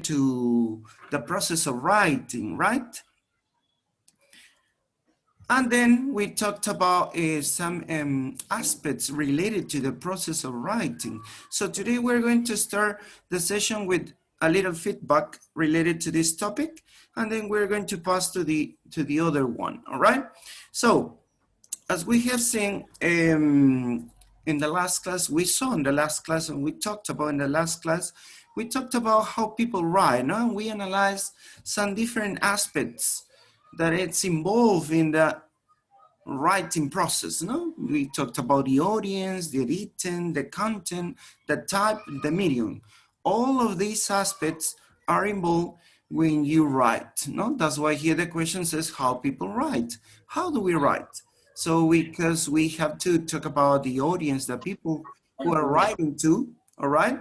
to the process of writing, right? And then we talked about some aspects related to the process of writing. So today we're going to start the session with a little feedback related to this topic, and then we're going to pass to the other one, all right? So as we have seen in the last class, we saw in the last class, and we talked about in the last class, we talked about how people write, no? And we analyzed some different aspects that it's involved in the writing process, no? We talked about the audience, the editing, the content, the type, the medium. All of these aspects are involved when you write, no? That's why here the question says how people write. How do we write? So because we have to talk about the audience, the people who are writing to, all right?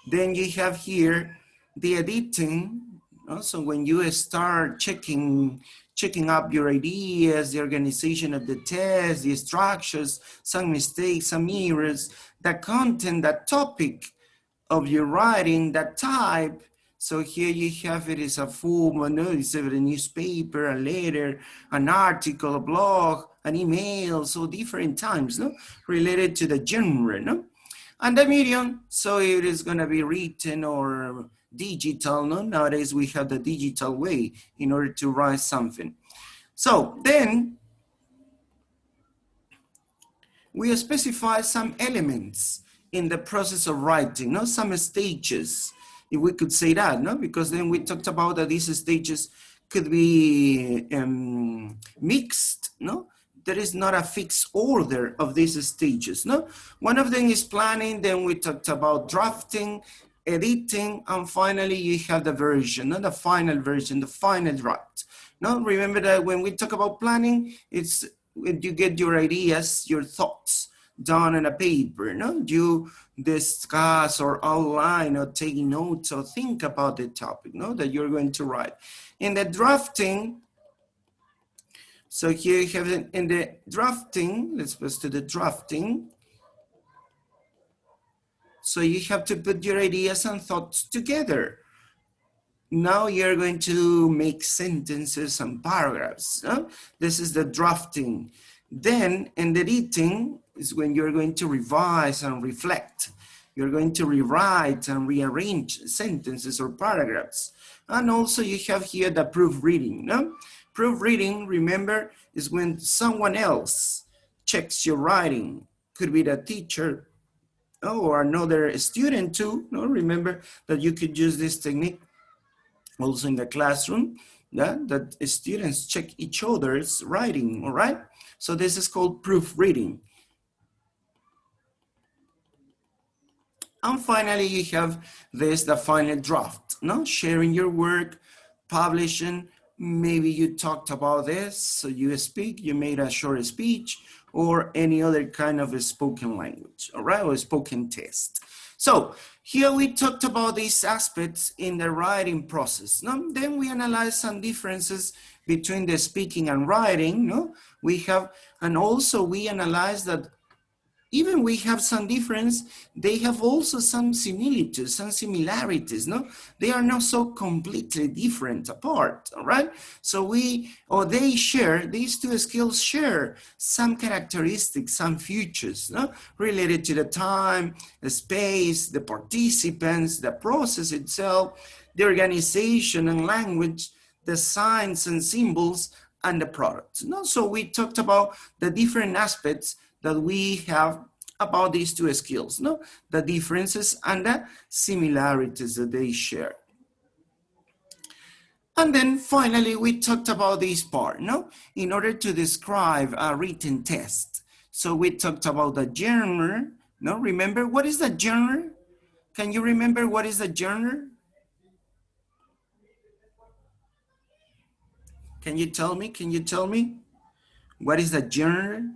Then you have here the editing. So when you start checking up your ideas, the organization of the test, the structures, some mistakes, some errors, the content, the topic of your writing, the type. So here you have it is a full, it's a newspaper, a letter, an article, a blog, an email, so different times, no? Related to the genre, no? And the medium, so it is gonna be written or digital, no? Nowadays we have the digital way in order to write something. So then we specify some elements in the process of writing, no? Some stages, if we could say that, no? Because then we talked about that these stages could be mixed, no? There is not a fixed order of these stages, no? One of them is planning, then we talked about drafting, editing, and finally you have the version, not the final version, the final draft. No, remember that when we talk about planning, it's when you get your ideas, your thoughts down on a paper, no? You discuss or outline or take notes or think about the topic, no? That you're going to write. In the drafting, so here you have it in the drafting, let's go to the drafting. So you have to put your ideas and thoughts together. Now you're going to make sentences and paragraphs. Huh? This is the drafting. Then in the editing is when you're going to revise and reflect. You're going to rewrite and rearrange sentences or paragraphs. And also you have here the proofreading. No? Proofreading, remember, is when someone else checks your writing. Could be the teacher or another student too. No? Remember that you could use this technique also in the classroom, yeah, that students check each other's writing, all right? So this is called proofreading. And finally, you have this, the final draft, no? Sharing your work, publishing, maybe you talked about this, so you speak, you made a short speech, or any other kind of a spoken language, all right, or spoken test. So here we talked about these aspects in the writing process. No? Then we analyze some differences between the speaking and writing. No? We have, and also we analyze that even we have some difference, they have also some similitudes, some similarities, no? They are not so completely different apart, all right? So they share, these two skills share some characteristics, some features, no? Related to the time, the space, the participants, the process itself, the organization and language, the signs and symbols, and the product, no? So we talked about the different aspects that we have about these two skills, no? The differences and the similarities that they share. And then finally, we talked about this part, no? In order to describe a written test. So we talked about the genre, no? Remember, what is the genre? Can you remember what is the genre? Can you tell me? Can you tell me? What is the genre?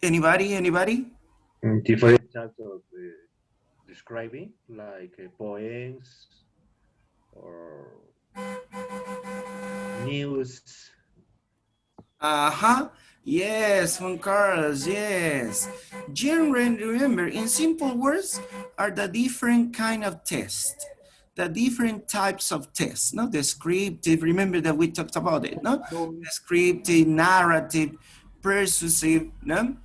Anybody, anybody? Different types of describing, like poems or news. Uh-huh. Yes, Juan Carlos, yes. Genre, remember, in simple words, are the different kind of tests, the different types of tests, no? Descriptive, remember that we talked about it, no? Descriptive, narrative, persuasive, no?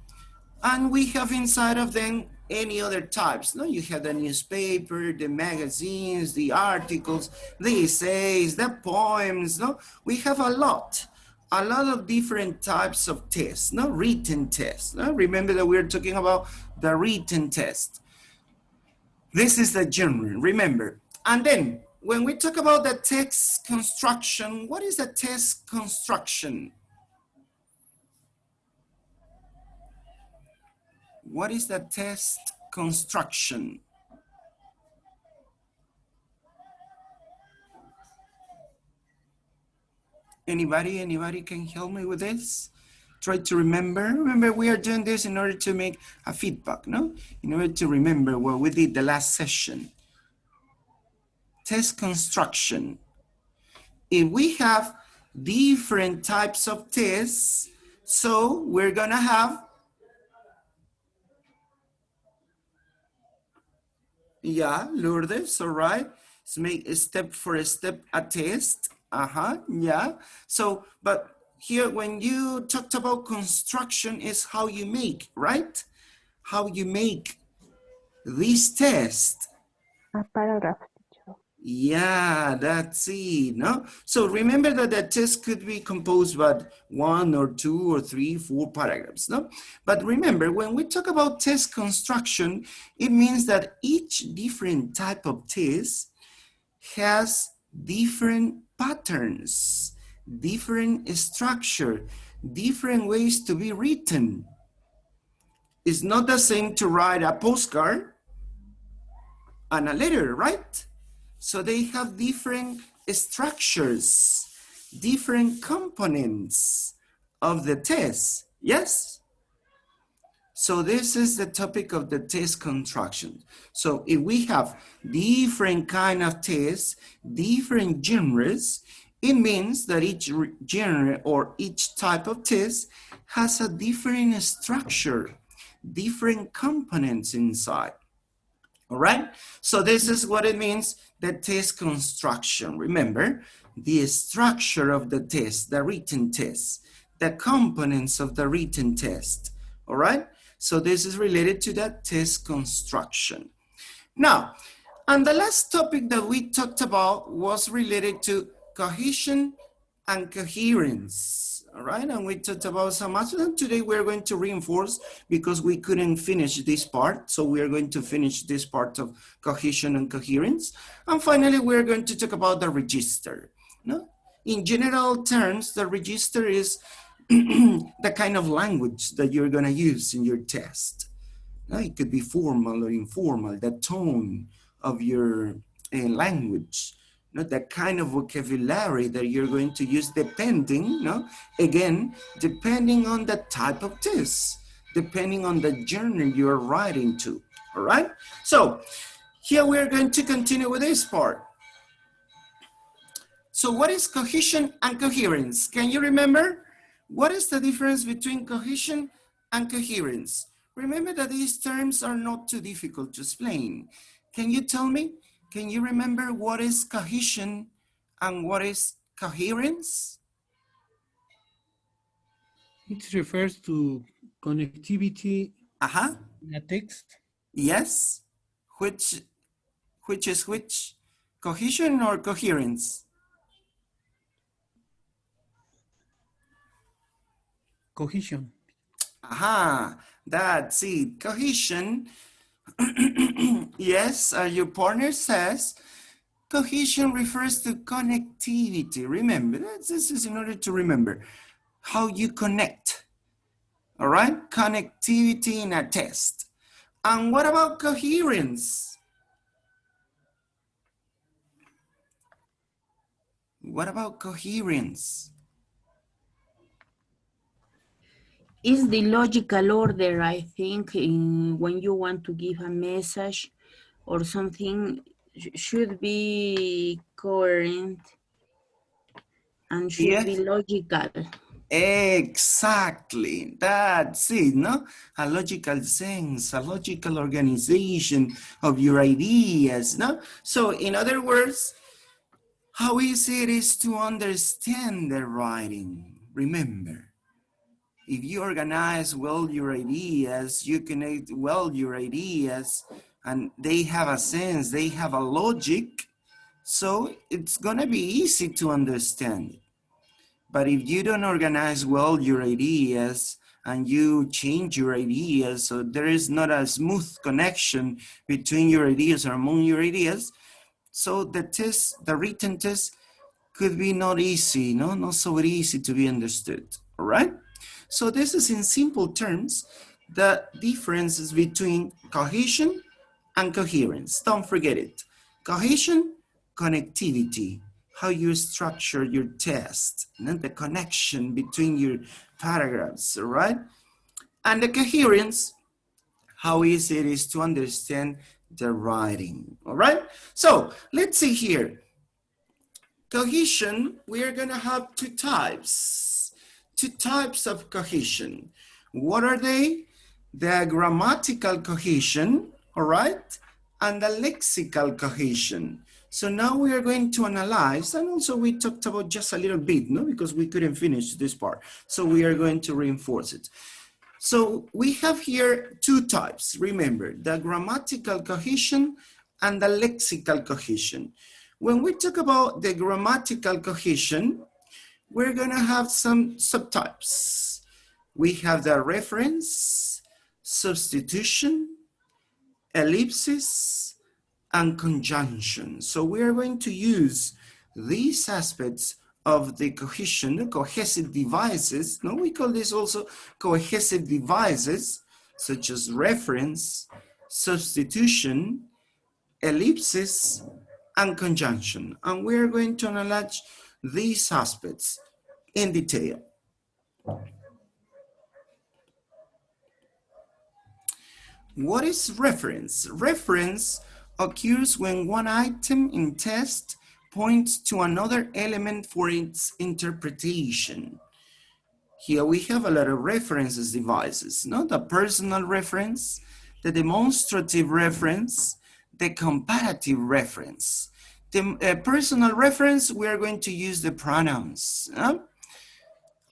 And we have inside of them any other types. No, you have the newspaper, the magazines, the articles, the essays, the poems. No, we have a lot of different types of tests. No, written tests. No, remember that we're talking about the written test. This is the genre. Remember, and then when we talk about the text construction, what is the text construction? What is the text construction? Anybody can help me with this? Try to remember. Remember, we are doing this in order to make a feedback, no? In order to remember what we did the last session. Test construction. If we have different types of tests, so we're gonna have, yeah, Lourdes, all right. Let's make a step for a step a test. Yeah. So, but here when you talked about construction is how you make, right? How you make this test. A paragraph, teacher. Yeah, that's it, no? So remember that the test could be composed by one or two or three, four paragraphs, no? But remember, when we talk about test construction, it means that each different type of test has different patterns, different structure, different ways to be written. It's not the same to write a postcard and a letter, right? So they have different structures, different components of the test, yes? So this is the topic of the test construction. So if we have different kind of tests, different genres, it means that each genre or each type of test has a different structure, different components inside. All right, so this is what it means, the test construction. Remember, the structure of the test, the written test, the components of the written test. All right, so this is related to that test construction. Now, and the last topic that we talked about was related to cohesion and coherence. All right, and we talked about some aspects. Today we're going to reinforce because we couldn't finish this part. So we are going to finish this part of cohesion and coherence. And finally, we're going to talk about the register. No? In general terms, the register is the kind of language that you're going to use in your test. It could be formal or informal, the tone of your language, the kind of vocabulary that you're going to use depending, again, depending on the type of test, depending on the journey you're writing to, all right? So here we're going to continue with this part. So what is cohesion and coherence? Can you remember? What is the difference between cohesion and coherence? Remember that these terms are not too difficult to explain. Can you tell me? Can you remember what is cohesion and what is coherence? It refers to connectivity in a text. Yes. Which is which? Cohesion or coherence? Cohesion. That's it. Cohesion. Yes, your partner says cohesion refers to connectivity. Remember, this is in order to remember how you connect. All right, connectivity in a test. And what about coherence? What about coherence? Is the logical order, I think, when you want to give a message or something, should be coherent and should be logical. Exactly, that's it, no? A logical sense, a logical organization of your ideas, no? So in other words, how easy it is to understand the writing. Remember, if you organize well your ideas, you connect well your ideas, and they have a sense, they have a logic, so it's gonna be easy to understand. But if you don't organize well your ideas and you change your ideas, so there is not a smooth connection between your ideas or among your ideas, so the test, the written test could be not easy, no? Not so easy to be understood, all right? So this is in simple terms, the differences between cohesion and coherence. Don't forget it. Cohesion, connectivity, how you structure your text, and the connection between your paragraphs, all right? And the coherence, how easy it is to understand the writing, all right? So let's see here. Cohesion, we are gonna have two types of cohesion. What are they? The grammatical cohesion, all right? And the lexical cohesion. So now we are going to analyze, and also we talked about just a little bit, no? Because we couldn't finish this part. So we are going to reinforce it. So we have here two types, remember, the grammatical cohesion and the lexical cohesion. When we talk about the grammatical cohesion, we're gonna have some subtypes. We have the reference, substitution, ellipsis, and conjunction. So we are going to use these aspects of the cohesion, the cohesive devices. No, we call this also cohesive devices, such as reference, substitution, ellipsis, and conjunction. And we are going to analyze these aspects in detail. What is reference? Reference occurs when one item in text points to another element for its interpretation. Here we have a lot of references devices, no? The personal reference, the demonstrative reference, the comparative reference. The personal reference, we are going to use the pronouns.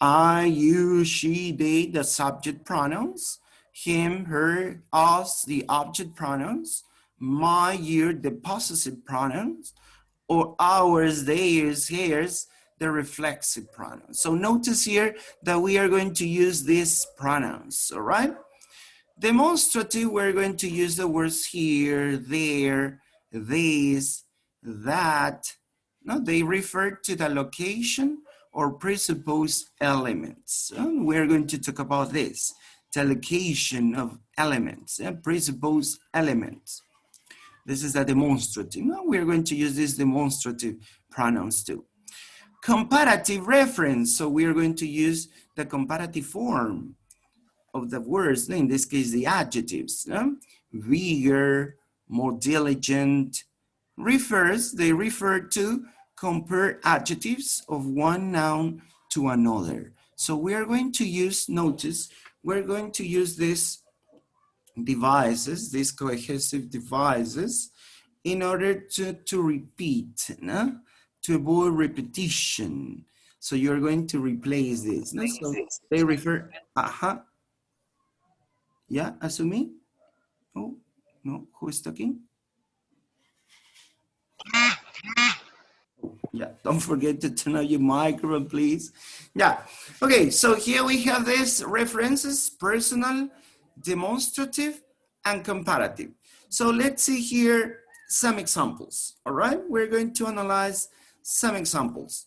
I, you, she, they, the subject pronouns. Him, her, us, the object pronouns. My, your, the possessive pronouns. Or ours, theirs, hers, the reflexive pronouns. So notice here that we are going to use these pronouns, all right? Demonstrative, we're going to use the words here, there, this, that. No, they refer to the location or presupposed elements. We're going to talk about this, the location of elements, presupposed elements. This is a demonstrative. Now we're going to use these demonstrative pronouns too. Comparative reference. So we are going to use the comparative form of the words, in this case, the adjectives. Vigor, more diligent, they refer to compare adjectives of one noun to another. So we are going to use, notice, we're going to use these devices, these cohesive devices, in order to repeat, no? To avoid repetition. So you're going to replace this. No? So they refer, yeah, Asumi? Oh, no, who is talking? Yeah, don't forget to turn on your microphone, please. Yeah, okay, so here we have this references, personal, demonstrative, and comparative. So let's see here some examples, all right? We're going to analyze some examples.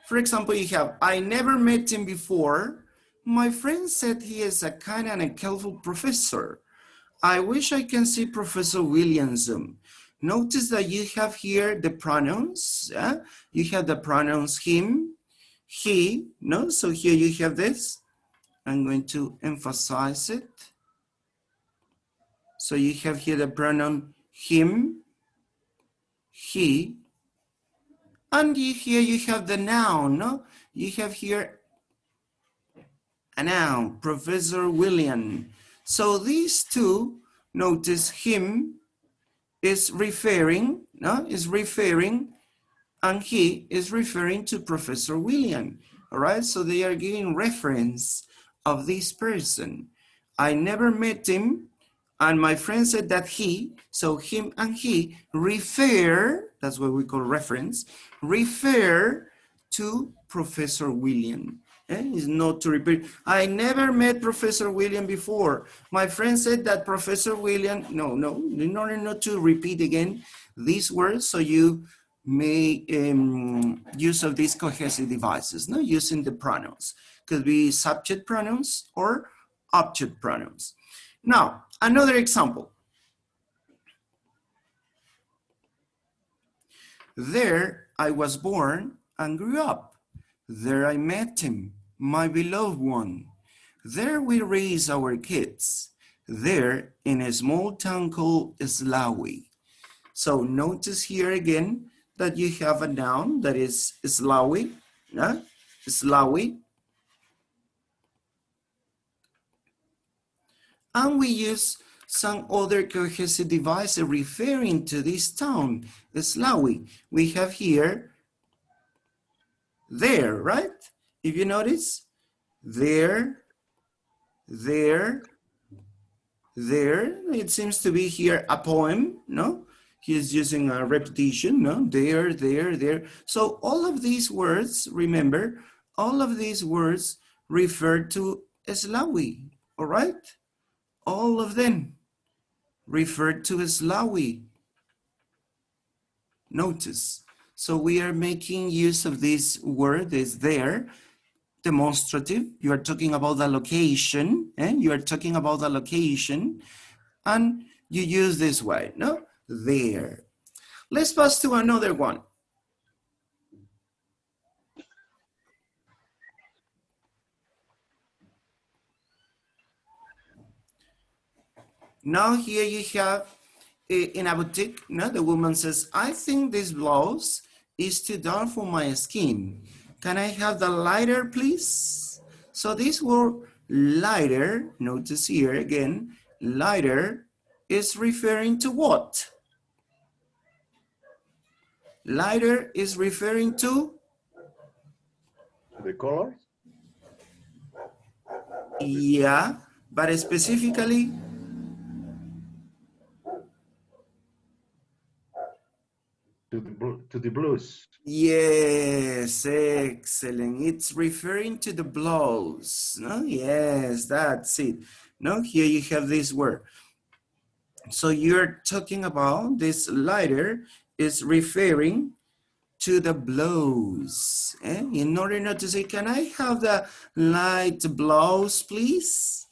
For example, you have, I never met him before. My friend said he is a kind and a helpful professor. I wish I can see Professor Williamson. Notice that you have here the pronouns. You have the pronouns him, he, no? So here you have this. I'm going to emphasize it. So you have here the pronoun him, he, And here you have the noun, no? You have here a noun, Professor William. So these two, notice him is referring, no? Is referring, and he is referring to Professor William. All right, so they are giving reference of this person. I never met him, and my friend said that he, so him and he refer, that's what we call reference, refer to Professor William. It's not to repeat. I never met Professor William before. My friend said that Professor William, no, in order not to repeat again these words, so you may use of these cohesive devices, no, using the pronouns. Could be subject pronouns or object pronouns. Now, another example. There I was born and grew up. There I met him, my beloved one. There we raised our kids. There in a small town called Slawi. So notice here again that you have a noun that is Slawi, yeah? Slawi. And we use some other cohesive device referring to this town, Slawi. We have here, there, right? If you notice, there, it seems to be here a poem, no? He's using a repetition, no? There. So all of these words, remember, all of these words refer to Slawi, all right? All of them refer to Slawi. Notice. So we are making use of this word, is there, demonstrative. You are talking about the location, you are talking about the location, and you use this way, no? There. Let's pass to another one. Now here you have in a boutique, no? The woman says, I think this blouse is too dark for my skin. Can I have the lighter, please? So this word lighter, notice here again, lighter is referring to what? Lighter is referring to? The colors? Yeah, but specifically? To the blues. Yes, excellent. It's referring to the blouse. No? Yes, that's it. No, here you have this word. So you're talking about this lighter is referring to the blouse. In order not to say, can I have the light blouse, please?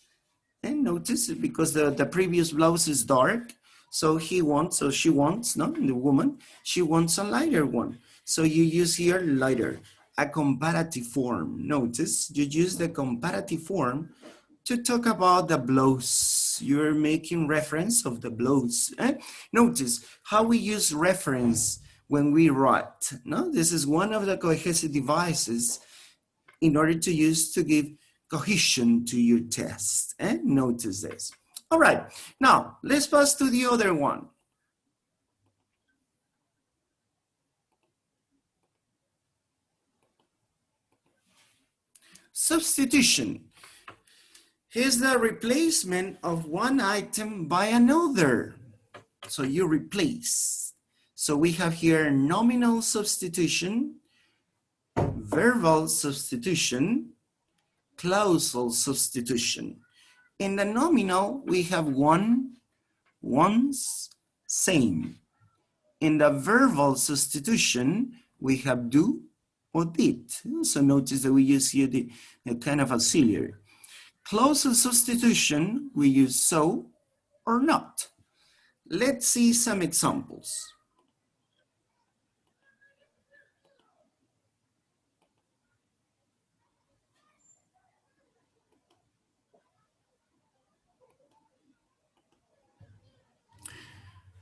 And notice it because the previous blouse is dark. So he wants, or she wants, no, the woman, she wants a lighter one. So you use here lighter, a comparative form. Notice you use the comparative form to talk about the blouse. You're making reference of the blouse. Notice how we use reference when we write. No, this is one of the cohesive devices in order to use to give cohesion to your test. Notice this. All right, now let's pass to the other one. Substitution is the replacement of one item by another. So you replace. So we have here nominal substitution, verbal substitution, clausal substitution. In the nominal, we have one, once, same. In the verbal substitution, we have do or did. So notice that we use here the kind of auxiliary. Clausal substitution, we use so or not. Let's see some examples.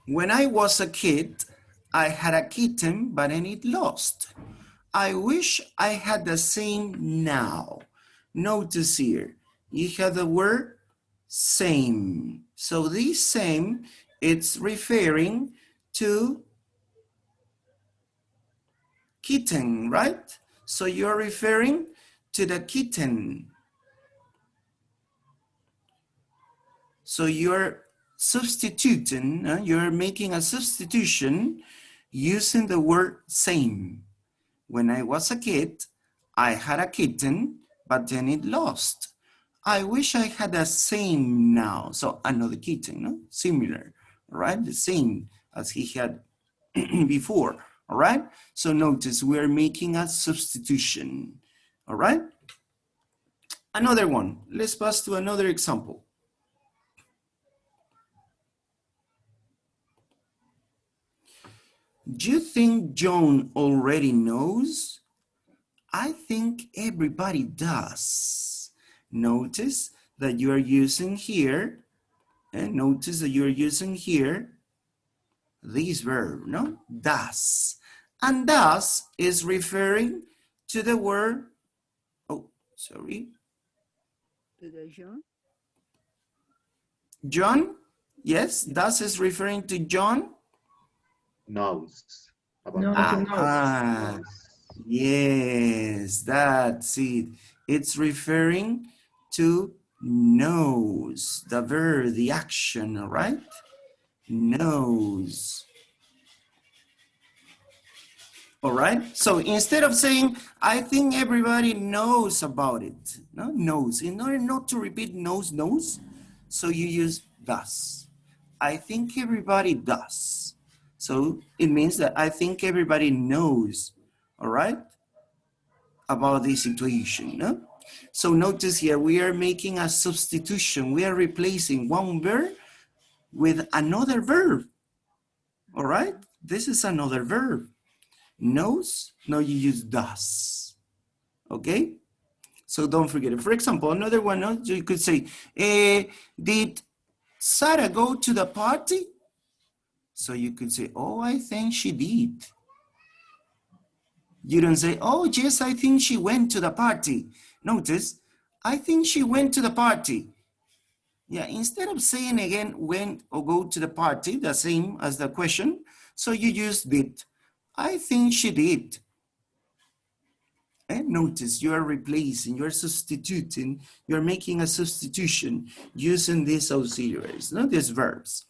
When I was a kid, I had a kitten, but then it lost. I wish I had the same now. Notice here, you have the word same. So this same, it's referring to kitten, right? So you're referring to the kitten. So you're substituting, you're making a substitution using the word same. When I was a kid, I had a kitten, but then it lost. I wish I had the same now. So another kitten, no? Similar, right? The same as he had before, all right? So notice we're making a substitution, all right? Another one, let's pass to another example. Do you think John already knows? I think everybody does. Notice that you are using here, and notice that you're using here this verb, no? Does. And does is referring to the word, oh, sorry. John? Yes, does is referring to John. Knows. No, he knows. Knows. Yes, that's it. It's referring to knows, the verb, the action, all right? Knows. All right, so instead of saying, I think everybody knows about it, no, knows. In order not to repeat knows, so you use does. I think everybody does. So it means that I think everybody knows, all right, about this situation, no? So notice here, we are making a substitution. We are replacing one verb with another verb, all right? This is another verb. Knows, now you use does, okay? So don't forget it. For example, another one, you could say, did Sarah go to the party? So you could say, oh, I think she did. You don't say, oh, yes, I think she went to the party. Notice, I think she went to the party. Yeah, instead of saying again, went or go to the party, the same as the question, so you use did. I think she did. And notice you are replacing, you're substituting, you're making a substitution using these auxiliaries, not these verbs.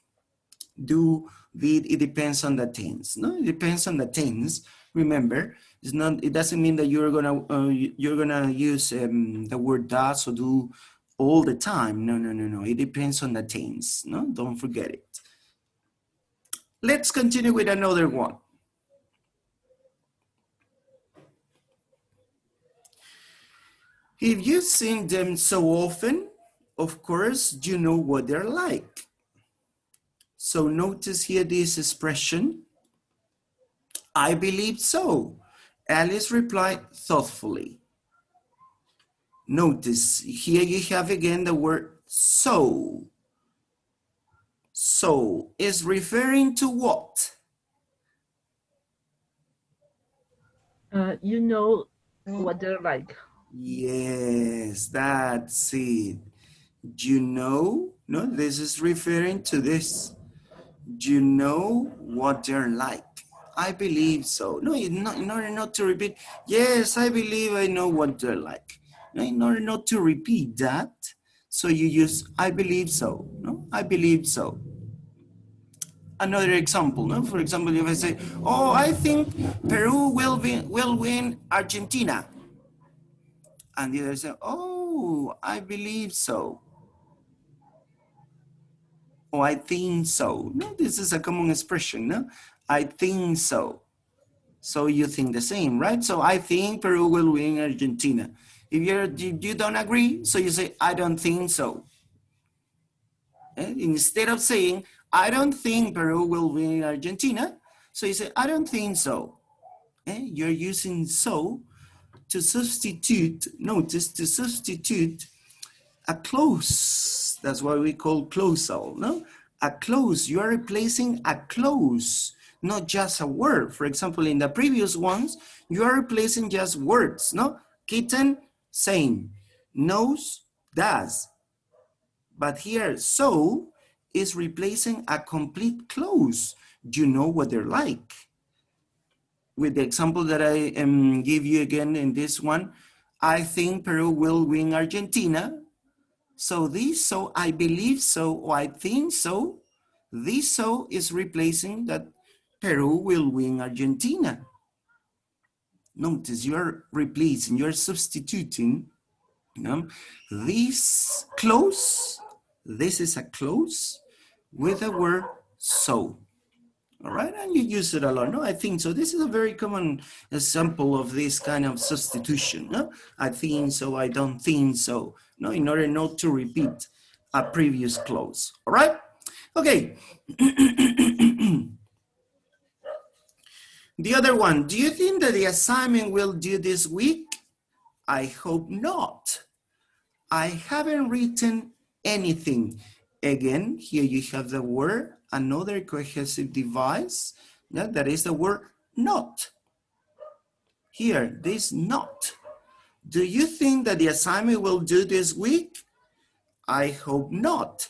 Do, did, it depends on the tense. No, it depends on the tense. Remember, it's not. It doesn't mean that you're gonna use the word does or do all the time. No. It depends on the tense. No, don't forget it. Let's continue with another one. If you've seen them so often, of course, you know what they're like. So notice here this expression, I believe so. Alice replied thoughtfully. Notice here you have again the word so. So is referring to what? You know what they're like. Yes, that's it. You know, no, this is referring to this. You know what they're like. I believe so. No, in order not to repeat, yes, I believe I know what they're like. No, in order not to repeat that, so you use I believe so. No, I believe so. Another example, no? For example, if I say, oh, I think Peru will win Argentina. And the other say, oh, I believe so. Oh, I think so. No, this is a common expression, no? I think so. So you think the same, right? So I think Peru will win Argentina. If you don't agree, so you say, I don't think so. Instead of saying, I don't think Peru will win Argentina, so you say, I don't think so. You're using so to substitute, notice, to substitute a clause. That's what we call clausal, no? A clause, you are replacing a clause. not just a word. For example, in the previous ones, you are replacing just words, no? Kitten, same. Nose, does. But here, so is replacing a complete clause. You know what they're like. With the example that I give you again in this one, I think Peru will win Argentina. So this, so I believe so, or I think so. This so is replacing that Peru will win Argentina. Notice you're replacing, you're substituting, you know, this clause, this is a clause with the word so. All right, and you use it a lot. No, I think so. This is a very common example of this kind of substitution. No, I think so, I don't think so. No, in order not to repeat a previous clause. All right, okay. The other one, do you think that the assignment will due this week? I hope not. I haven't written anything. Again, here you have the word, another cohesive device, yeah, that is the word not. Here, this not. Do you think that the assignment will due this week? I hope not.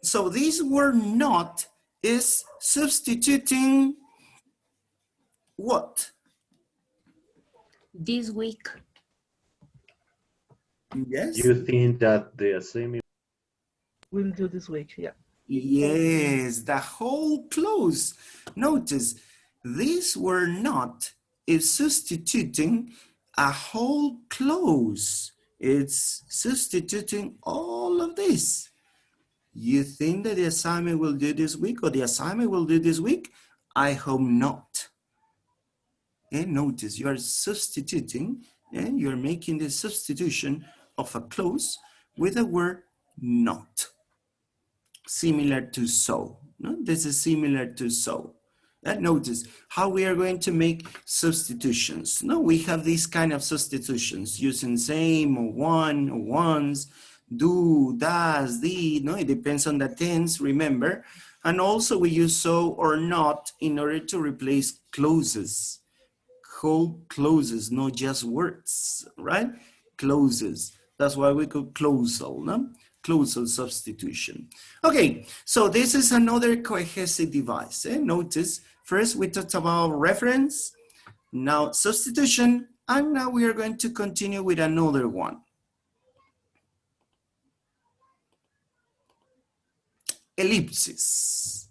So this word not is substituting what? This week. Yes. You think that the assignment We'll do this week, yeah. Yes, the whole clause. Notice this word not is substituting a whole clause. It's substituting all of this. You think that the assignment will do this week or the assignment will do this week? I hope not. And notice you are substituting and you're making the substitution of a clause with the word not. Similar to so. No? This is similar to so. And notice how we are going to make substitutions. No, we have these kind of substitutions using same or one or ones, do, does, did. No, it depends on the tense, remember. And also we use so or not in order to replace clauses. Whole clauses, not just words, right? Clauses. That's why we call clausal, no? Clausal substitution. Okay, so this is another cohesive device. Notice, first we talked about reference, now substitution, and now we are going to continue with another one. Ellipsis.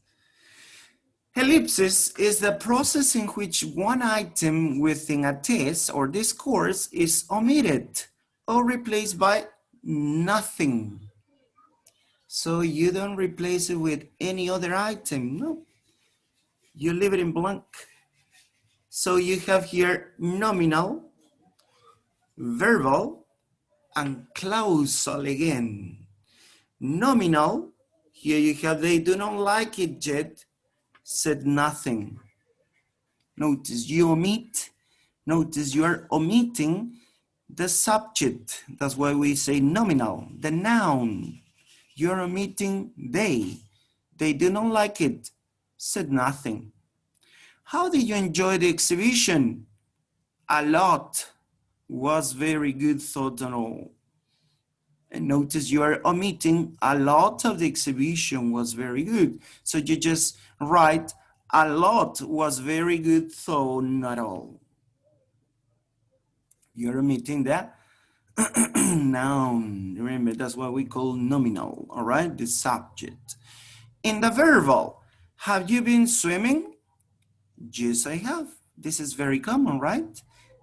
Ellipsis is the process in which one item within a test or discourse is omitted or replaced by nothing. So you don't replace it with any other item, no. You leave it in blank. So you have here nominal, verbal, and clausal again. Nominal, here you have they do not like it yet, said nothing. Notice you omit, notice you are omitting the subject. That's why we say nominal, the noun. You're omitting they. They do not like it, said nothing. How did you enjoy the exhibition? A lot. Was very good, thought and all. And notice you are omitting a lot of the exhibition was very good. So you just write a lot was very good, though not all. You're omitting that noun. Remember, that's what we call nominal, all right? The subject. In the verbal, have you been swimming? Yes, I have. This is very common, right?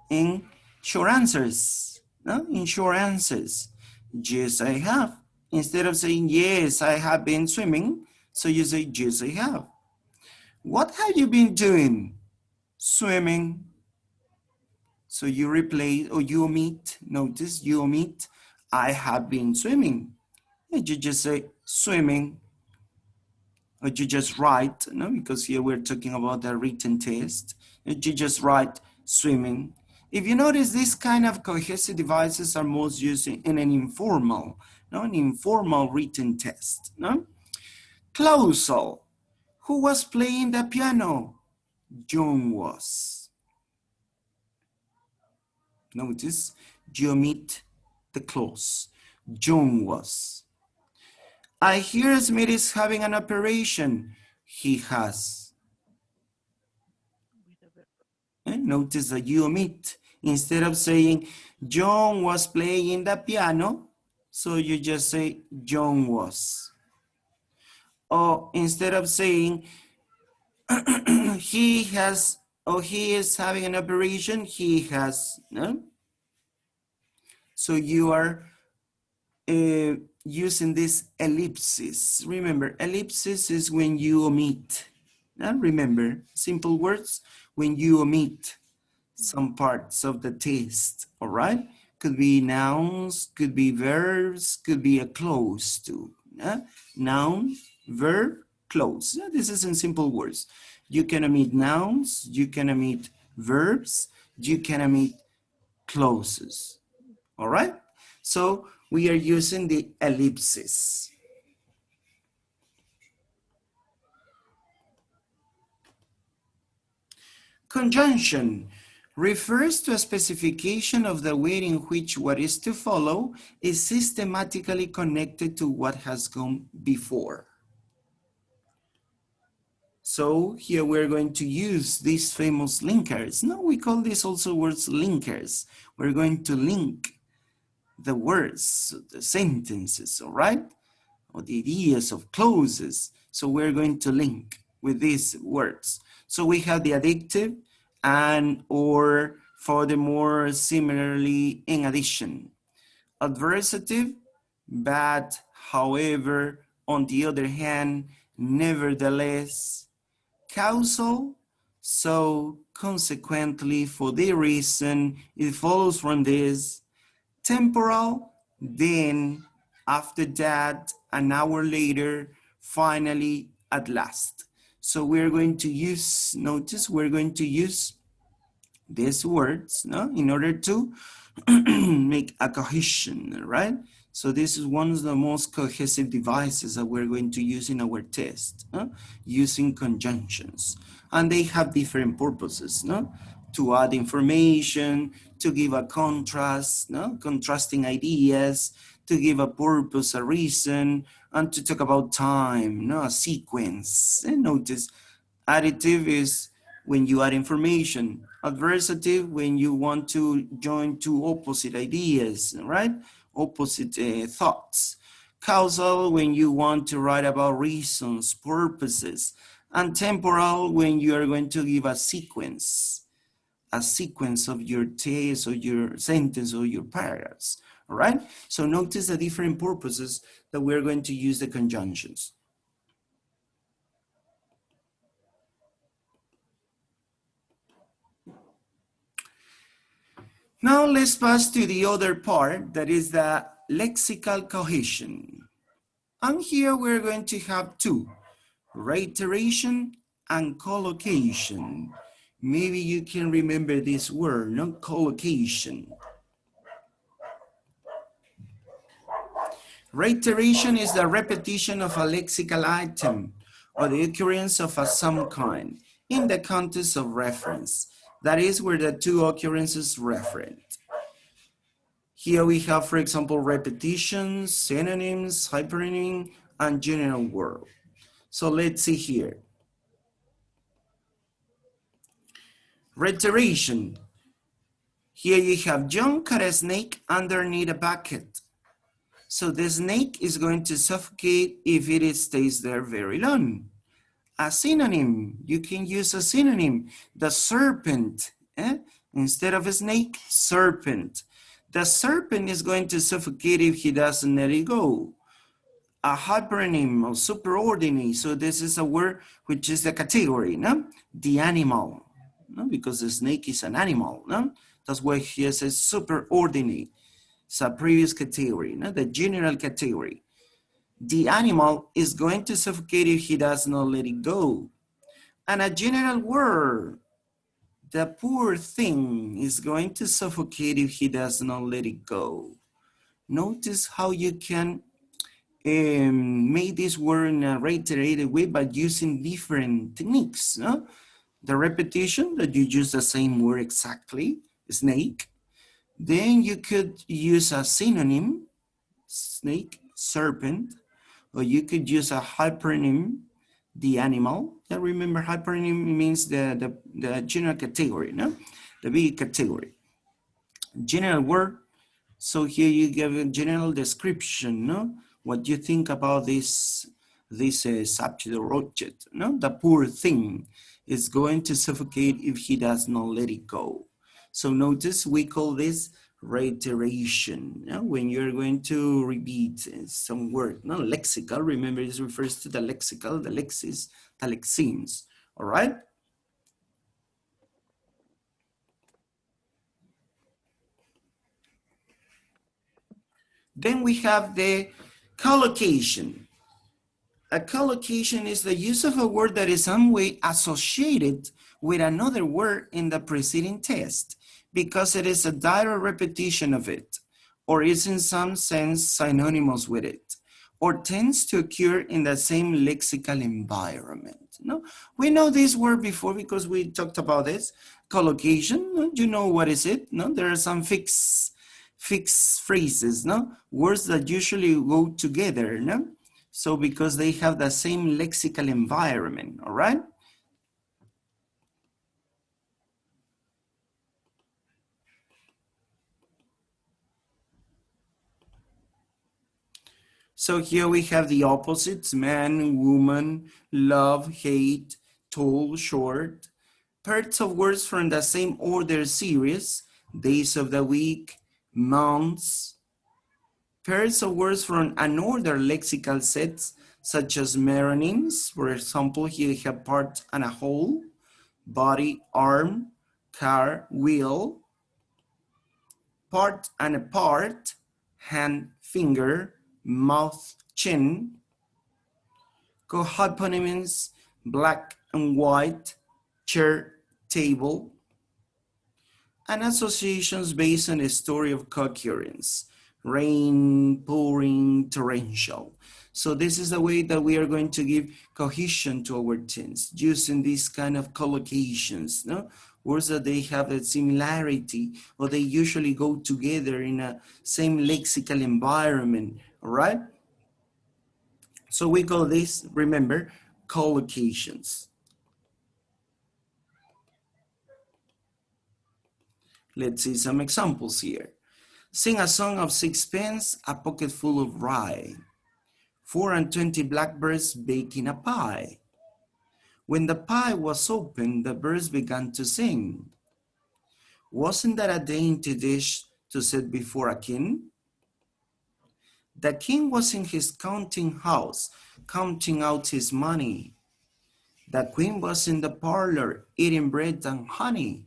In short answers, no? In short answers. Yes, I have. Instead of saying, yes, I have been swimming, so you say, yes, I have. What have you been doing? Swimming. So you replace, or you omit, notice you omit, I have been swimming. And you just say, swimming. Or you just write, no, because here we're talking about the written test. You just write, swimming. If you notice, these kind of cohesive devices are most used in an informal, no, an informal written test. No? Clausal. Who was playing the piano? John was. Notice, you omit the clause. John was. I hear Smith is having an operation. He has. And notice that you omit. Instead of saying, John was playing the piano, so you just say, John was. Or instead of saying, he has, or he is having an operation, he has. No? So you are using this ellipsis. Remember, ellipsis is when you omit. Remember, simple words, when you omit some parts of the text, all right? Could be nouns, could be verbs, could be a clause too. Noun, verb, clause. This is in simple words. You can omit nouns, you can omit verbs, you can omit clauses, all right? So we are using the ellipsis. Conjunction refers to a specification of the way in which what is to follow is systematically connected to what has gone before. So here we're going to use these famous linkers. No, we call these also words linkers. We're going to link the words, the sentences, all right? Or the ideas of clauses. So we're going to link with these words. So we have the adjective and or furthermore similarly in addition. Adversative, but, however, on the other hand, nevertheless. Causal, so, consequently, for the reason, it follows from this. Temporal, then, after that, an hour later, finally, at last. So we're going to use, notice, we're going to use these words, no, in order to make a cohesion, right? So this is one of the most cohesive devices that we're going to use in our test, using conjunctions. And they have different purposes, no? To add information, to give a contrast, no? Contrasting ideas, to give a purpose, a reason, and to talk about time, no? A sequence. And notice, additive is when you add information. Adversative, when you want to join two opposite ideas, right? Opposite thoughts. Causal, when you want to write about reasons, purposes. And temporal, when you are going to give a sequence of your text or your sentence or your paragraphs, all right? So notice the different purposes that we're going to use the conjunctions. Now let's pass to the other part, that is the lexical cohesion. And here we're going to have two, reiteration and collocation. Maybe you can remember this word, no? Collocation. Reiteration is the repetition of a lexical item or the occurrence of some kind in the context of reference. That is where the two occurrences reference. Here we have, for example, repetitions, synonyms, hypernym, and general word. So let's see here. Reiteration. Here you have John caught a snake underneath a bucket. So the snake is going to suffocate if it stays there very long. A synonym, you can use a synonym. The serpent, instead of a snake, serpent. The serpent is going to suffocate if he doesn't let it go. A hypernym or superordinate. So this is a word which is the category, no? The animal, no? Because the snake is an animal, no? That's why he says superordinate. It's a previous category, no? The general category. The animal is going to suffocate if he does not let it go. And a general word, the poor thing is going to suffocate if he does not let it go. Notice how you can made this word in a reiterated way by using different techniques. No? The repetition, that you use the same word exactly, snake. Then you could use a synonym, snake, serpent, or you could use a hypernym, the animal. Yeah, remember hypernym means the general category, no? The big category. General word. So here you give a general description, no? What you think about this subject or object, no? The poor thing is going to suffocate if he does not let it go. So notice we call this reiteration. No? When you're going to repeat some word, no? Lexical, remember this refers to the lexical, the lexis, the lexemes, all right? Then we have the collocation. A collocation is the use of a word that is some way associated with another word in the preceding text because it is a direct repetition of it, or is in some sense synonymous with it, or tends to occur in the same lexical environment. No? We know this word before because we talked about this. Collocation, you know what is it? No? There are some fixed phrases, no? Words that usually go together, no? So because they have the same lexical environment, all right? So here we have the opposites, man, woman, love, hate, tall, short. Parts of words from the same order series, days of the week, months. Pairs of words from another lexical sets, such as meronyms. For example, here you have part and a whole, body, arm, car, wheel. Part and a part, hand, finger, mouth, chin. Cohyponyms, black and white, chair, table. And associations based on a story of co-occurrence, rain, pouring, torrential. So this is the way that we are going to give cohesion to our tense, using these kind of collocations, no? Words that they have a similarity, or they usually go together in a same lexical environment, all right? So we call this, remember, collocations. Let's see some examples here. Sing a song of sixpence, a pocket full of rye. 24 blackbirds baking a pie. When the pie was opened, the birds began to sing. Wasn't that a dainty dish to set before a king? The king was in his counting house, counting out his money. The queen was in the parlor, eating bread and honey.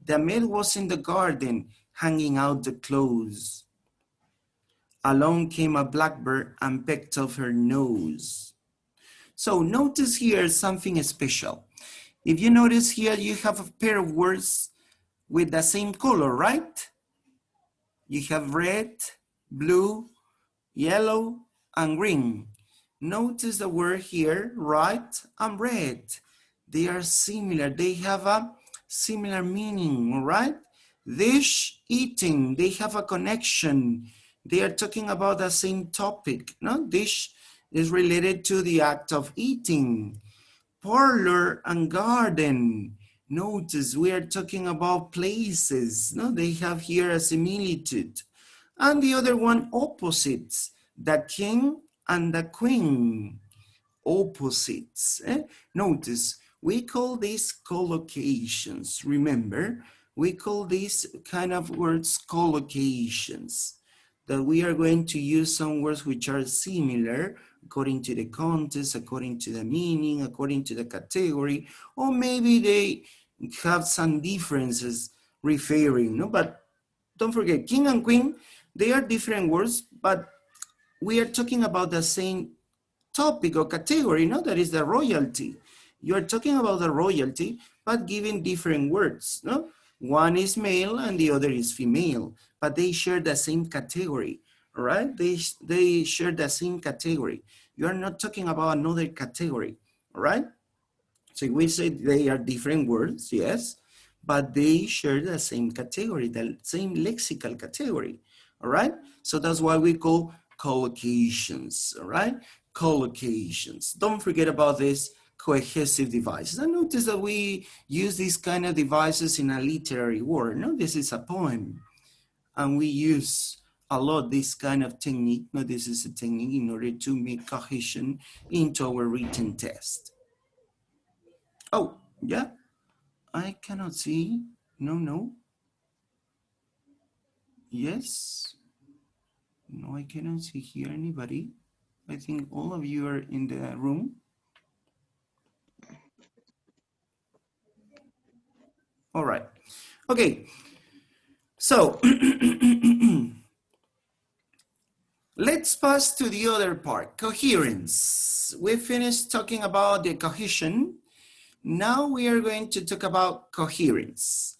The maid was in the garden, hanging out the clothes. Along came a blackbird and pecked off her nose. So notice here something special. If you notice here, you have a pair of words with the same color, right? You have red, blue, yellow, and green. Notice the word here, right and red. They are similar. They have a similar meaning, right? Dish, eating, they have a connection. They are talking about the same topic. No? Dish is related to the act of eating. Parlor and garden. Notice we are talking about places. No? They have here a similitude. And the other one, opposites. The king and the queen. Opposites. Notice, we call these collocations. Remember, we call these kind of words collocations. That we are going to use some words which are similar according to the context, according to the meaning, according to the category, or maybe they have some differences referring, no? But don't forget, king and queen, they are different words, but we are talking about the same topic or category, no? That is the royalty. You are talking about the royalty, but giving different words, no? One is male and the other is female, but they share the same category. all right? They share the same category. You are not talking about another category, all right? So we say they are different words, yes, but they share the same category, the same lexical category, all right? So that's why we call collocations, all right? Collocations. Don't forget about this cohesive devices. And notice that we use these kind of devices in a literary work. No, this is a poem. And we use a lot this kind of technique. No, this is a technique in order to make cohesion into our written test. Oh, yeah, I cannot see. No. Yes. No, I cannot see here anybody. I think all of you are in the room. All right. Okay. So let's pass to the other part, coherence. We finished talking about the cohesion. Now we are going to talk about coherence.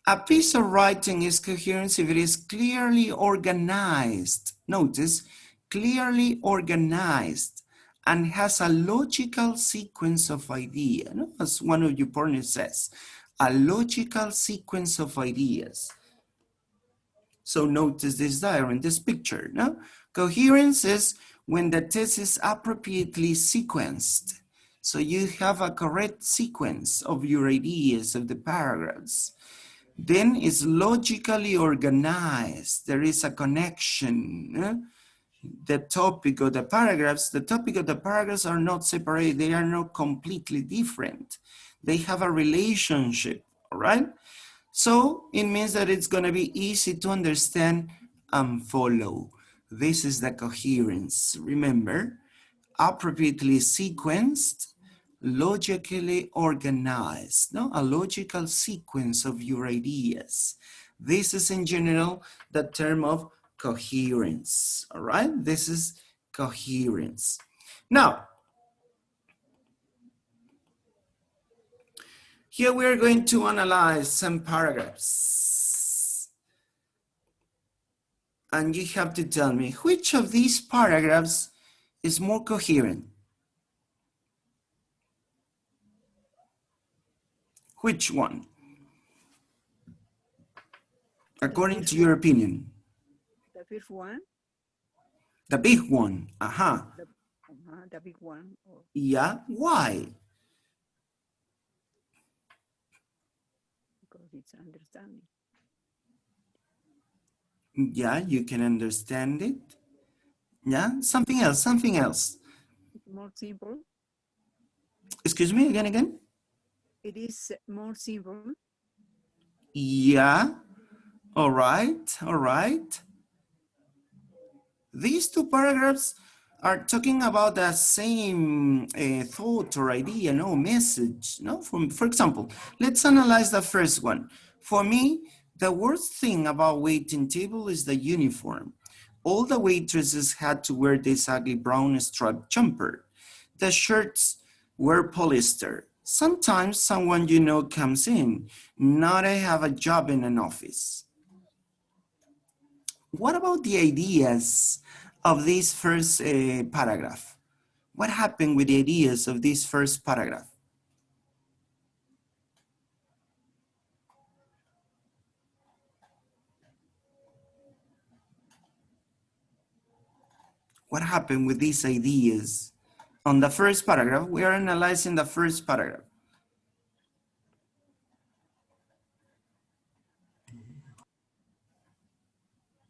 A piece of writing is coherent if it is clearly organized. Notice, clearly organized and has a logical sequence of ideas. No? As one of your partners says, a logical sequence of ideas. So notice this diagram, this picture. No? Coherence is when the text is appropriately sequenced. So you have a correct sequence of your ideas, of the paragraphs. Then it's logically organized. There is a connection. The topic of the paragraphs are not separate. They are not completely different. They have a relationship, all right? So it means that it's gonna be easy to understand and follow. This is the coherence. Remember, appropriately sequenced, logically organized, no? A logical sequence of your ideas. This is in general the term of coherence, all right? This is coherence. Now, here we are going to analyze some paragraphs. And you have to tell me which of these paragraphs is more coherent. Which one? According to your opinion. The first one. The big one, The big one. Yeah, why? Because it's understanding. Yeah, you can understand it. Yeah, something else. It's more simple. Excuse me, again? It is more simple. Yeah, all right. These two paragraphs are talking about the same thought or idea, no message, no? For example, let's analyze the first one. For me, the worst thing about waiting table is the uniform. All the waitresses had to wear this ugly brown striped jumper. The shirts were polyester. Sometimes someone you know comes in. Not I have a job in an office. What about the ideas of this first paragraph? What happened with the ideas of this first paragraph? What happened with these ideas? On the first paragraph, we are analyzing the first paragraph.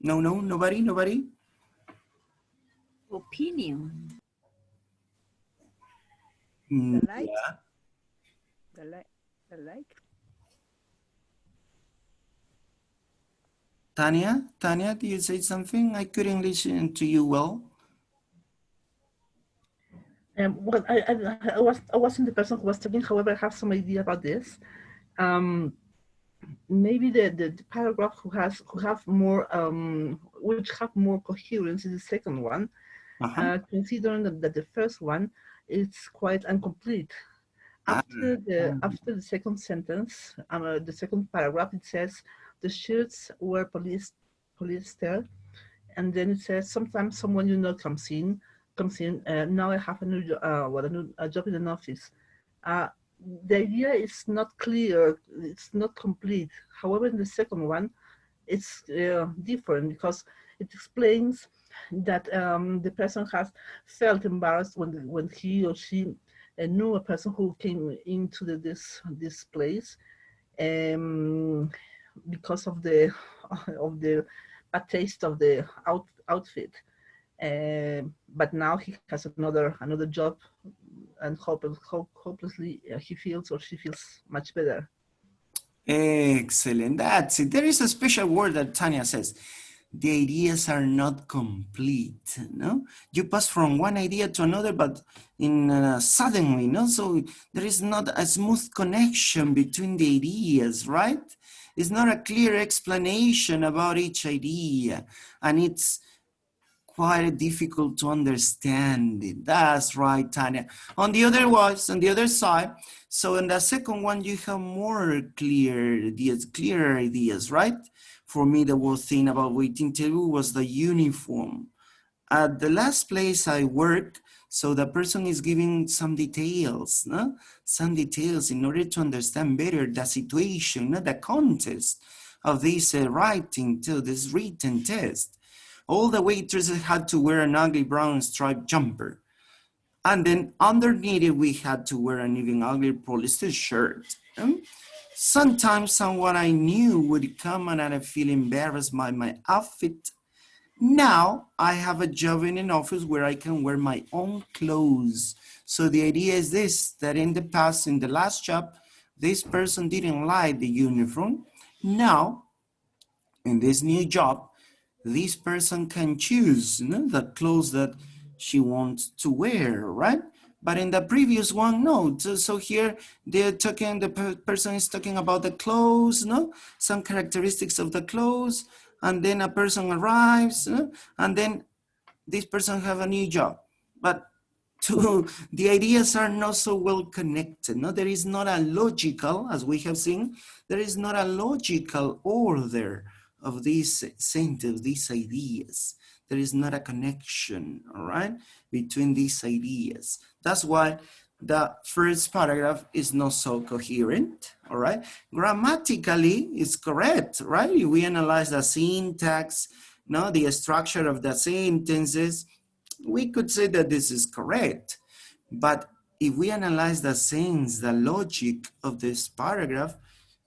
No, nobody? Opinion. The light. Yeah. The light. Tanya, do you say something? I couldn't listen to you well. Well, I wasn't the person who was talking. However, I have some idea about this. Maybe the paragraph which have more coherence is the second one. Considering that the first one is quite incomplete. After the second sentence, the second paragraph, it says the shirts were polyester. And then it says sometimes someone you know comes in. Now I have a new a job in an office. The idea is not clear. It's not complete. However, in the second one, it's different because it explains that the person has felt embarrassed when he or she knew a person who came into this place because of the of the bad taste of the outfit. But now he has another job, and hopelessly he feels or she feels much better. Excellent. That's it. There is a special word that Tanya says. The ideas are not complete. No, you pass from one idea to another, but suddenly, no. So there is not a smooth connection between the ideas, right? It's not a clear explanation about each idea, and it's quite difficult to understand it. That's right, Tanya. On the other side, so in the second one, you have more clearer ideas, right? For me, the worst thing about waiting table was the uniform. At the last place I work, so the person is giving some details, no? Some details in order to understand better the situation, the context of this this written test. All the waitresses had to wear an ugly brown striped jumper. And then underneath it, we had to wear an even uglier polyester shirt. Sometimes someone I knew would come and I'd feel embarrassed by my outfit. Now I have a job in an office where I can wear my own clothes. So the idea is this, that in the past, in the last job, this person didn't like the uniform. Now, in this new job, this person can choose the clothes that she wants to wear, right? But in the previous one, no. So here the person is talking about the clothes, no? Some characteristics of the clothes, and then a person arrives, and then this person have a new job. But the ideas are not so well connected. No, there is not a logical, as we have seen, there is not a logical order of these sentences, these ideas. There is not a connection, all right, between these ideas. That's why the first paragraph is not so coherent, all right? Grammatically, it's correct, right? If we analyze the syntax, no, the structure of the sentences, we could say that this is correct. But if we analyze the sense, the logic of this paragraph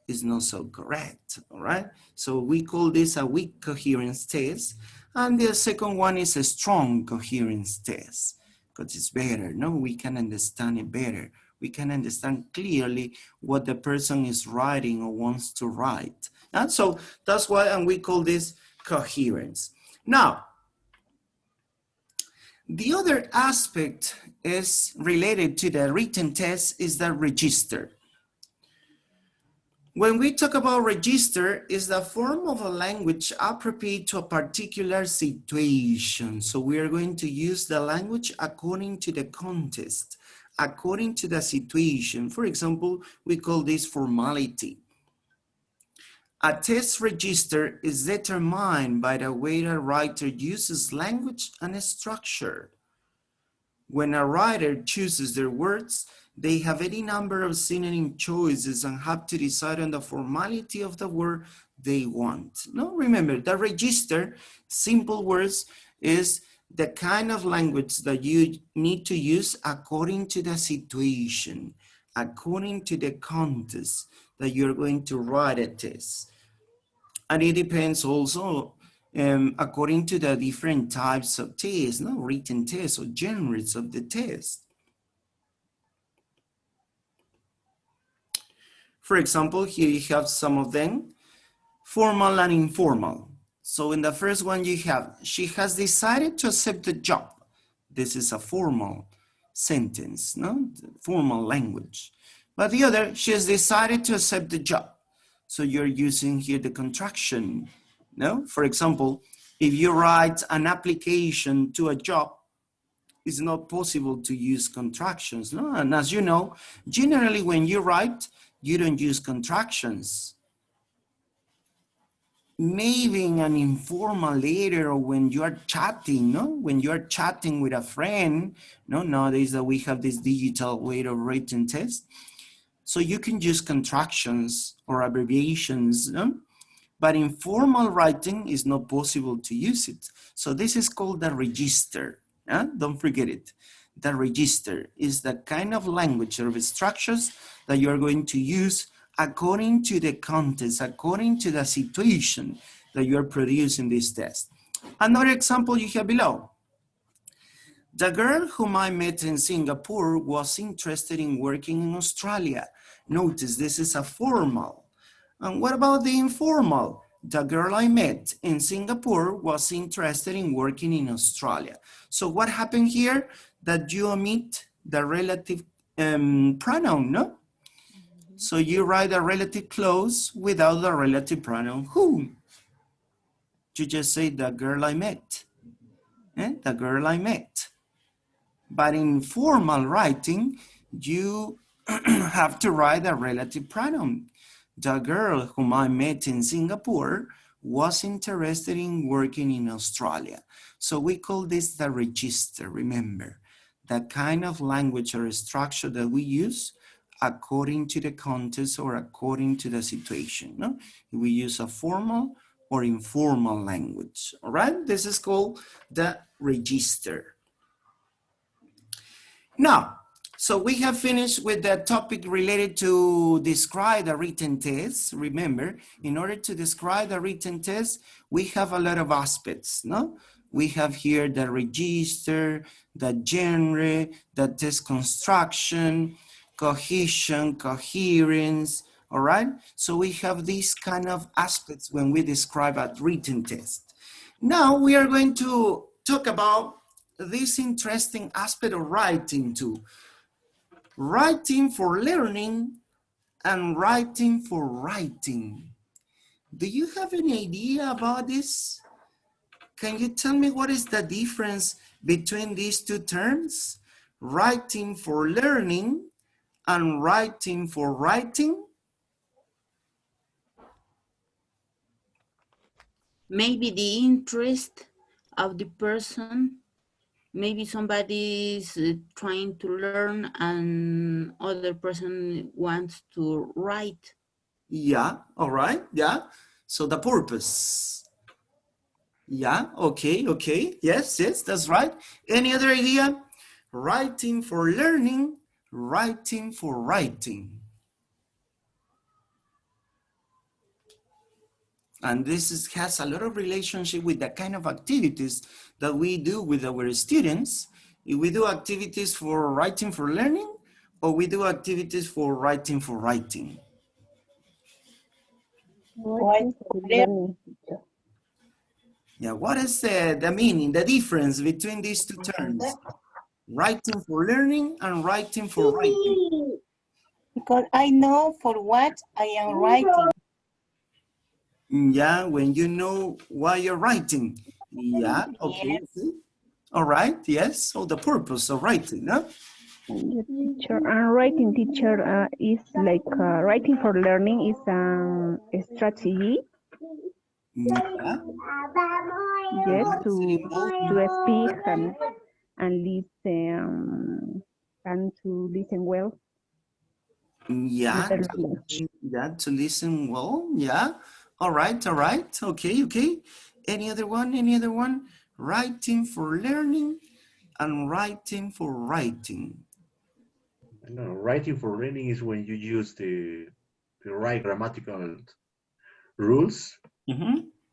is not so correct, all right? So we call this a weak coherence test. And the second one is a strong coherence test, because it's better, no? We can understand it better. We can understand clearly what the person is writing or wants to write. And so that's why, and we call this coherence. Now, the other aspect is related to the written test is the register. When we talk about register, is the form of a language appropriate to a particular situation. So we are going to use the language according to the context, according to the situation. For example, we call this formality. A test register is determined by the way a writer uses language and structure. When a writer chooses their words, they have any number of synonym choices and have to decide on the formality of the word they want. Now remember, the register, simple words, is the kind of language that you need to use according to the situation, according to the context that you're going to write a test. And it depends also according to the different types of tests, written tests or genres of the test. For example, here you have some of them, formal and informal. So in the first one you have, she has decided to accept the job. This is a formal sentence, formal language. But the other, she has decided to accept the job. So you're using here the contraction. For example, if you write an application to a job, it's not possible to use contractions. And as you know, generally when you write, you don't use contractions. maybe in an informal later or when you are chatting, no? When you are chatting with a friend, no? Nowadays that we have this digital way of written test. So you can use contractions or abbreviations, no? But in formal writing is not possible to use it. So this is called the register. Don't forget it. The register is the kind of language or structures that you're going to use according to the context, according to the situation that you're producing this test. Another example you have below. The girl whom I met in Singapore was interested in working in Australia. Notice this is a formal. And what about the informal? The girl I met in Singapore was interested in working in Australia. So what happened here? That you omit the relative pronoun, no? So you write a relative clause without the relative pronoun whom. You just say the girl I met. The girl I met. But in formal writing, you have to write a relative pronoun. The girl whom I met in Singapore was interested in working in Australia. So we call this the register, remember. The kind of language or structure that we use according to the context or according to the situation. No? We use a formal or informal language, all right? This is called the register. Now, so we have finished with the topic related to describe the written test. Remember, in order to describe the written test, we have a lot of aspects, no? We have here the register, the genre, the test construction, cohesion, coherence, all right? So we have these kind of aspects when we describe a written test. Now we are going to talk about this interesting aspect of writing too. Writing for learning and writing for writing. Do you have any idea about this? Can you tell me what is the difference between these two terms? Writing for learning and writing for writing? Maybe the interest of the person. Maybe somebody is trying to learn and other person wants to write. Yeah, all right, yeah. So the purpose. Yeah, okay. Yes, that's right. Any other idea? Writing for learning, writing for writing. And has a lot of relationship with the kind of activities that we do with our students. If we do activities for writing for learning, or we do activities for writing for writing. Writing for learning, teacher. Yeah, what is the meaning, the difference between these two terms? Writing for learning and writing for writing. Because I know for what I am writing. Yeah, when you know why you're writing. Yeah, okay. Yes. Okay. All right, yes. So the purpose of writing, no? Teacher, and writing teacher is like writing for learning is a strategy. Yeah. Yes, to speak and listen and to listen well. Yeah, to listen well. Yeah. All right. Okay. Any other one? Writing for learning and writing for writing. No, writing for learning is when you use the right grammatical rules.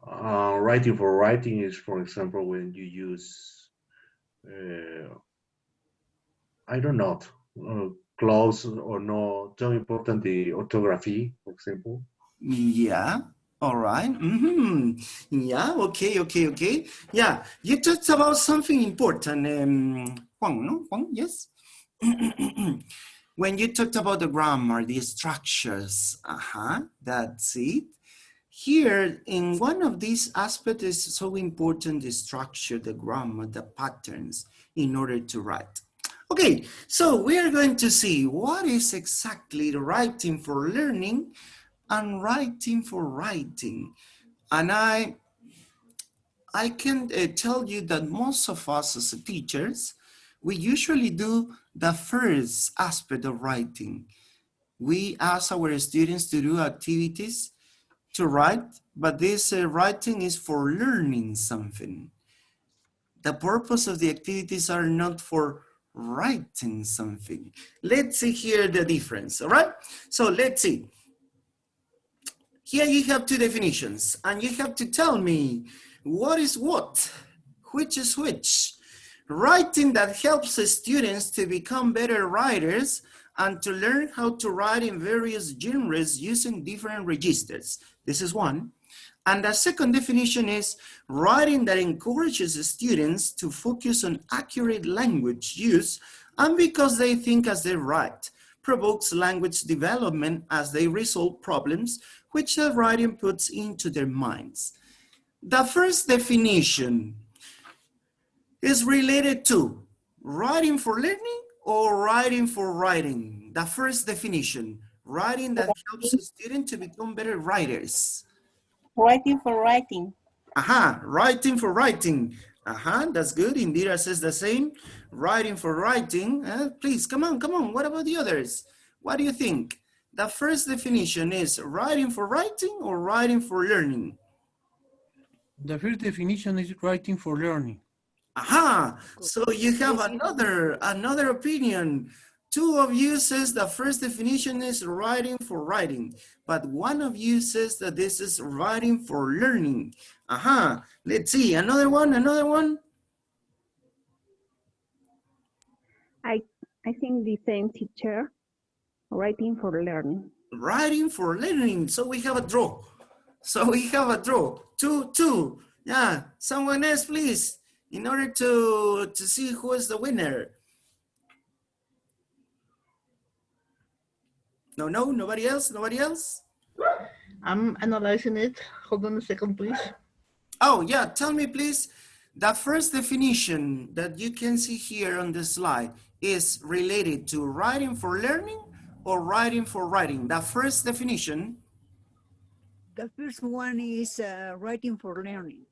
Writing for writing is, for example, when you use, I don't know, close or no, so important the orthography, for example. Yeah. All right. Yeah. Okay. Yeah. You talked about something important, Juan, no? Juan, yes. When you talked about the grammar, the structures, that's it. Here, in one of these aspects is so important, the structure, the grammar, the patterns in order to write. Okay, so we are going to see what is exactly the writing for learning and writing for writing. And I can tell you that most of us as teachers, we usually do the first aspect of writing. We ask our students to do activities to write, but this writing is for learning something. The purpose of the activities are not for writing something. Let's see here the difference, all right? So let's see. Here you have two definitions, and you have to tell me what is what, which is which. Writing that helps the students to become better writers and to learn how to write in various genres using different registers. This is one. And the second definition is writing that encourages students to focus on accurate language use and because they think as they write, provokes language development as they resolve problems which the writing puts into their minds. The first definition is related to writing for learning or writing for writing. The first definition, writing that helps a student to become better writers. Writing for writing. Aha, writing for writing. Aha, that's good. Indira says the same. Writing for writing. Please, come on. What about the others? What do you think? The first definition is writing for writing or writing for learning? The first definition is writing for learning. Aha, so you have another opinion. Two of you says the first definition is writing for writing, but one of you says that this is writing for learning. Aha, let's see, another one. I think the same, teacher. Writing for learning. Writing for learning, so we have a draw. 2-2. Yeah, someone else, please, in order to see who is the winner. No, nobody else? I'm analyzing it. Hold on a second, please. Oh, yeah, tell me, please. The first definition that you can see here on the slide is related to writing for learning or writing for writing. The first definition. The first one is writing for learning.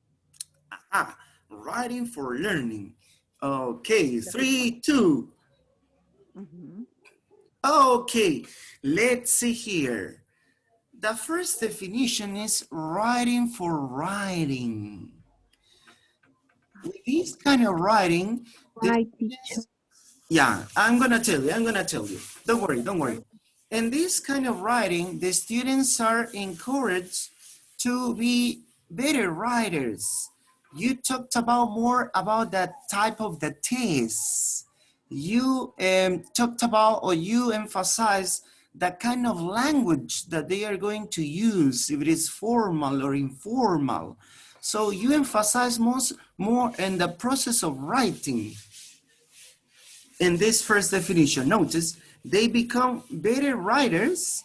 Writing for learning. Okay, 3-2. Mm-hmm. Okay, let's see here. The first definition is writing for writing. With this kind of writing, yeah, I'm gonna tell you. Don't worry. In this kind of writing, the students are encouraged to be better writers. You talked about more about that type of the test. You talked about, or you emphasized the kind of language that they are going to use, if it is formal or informal. So you emphasize more in the process of writing. In this first definition, notice they become better writers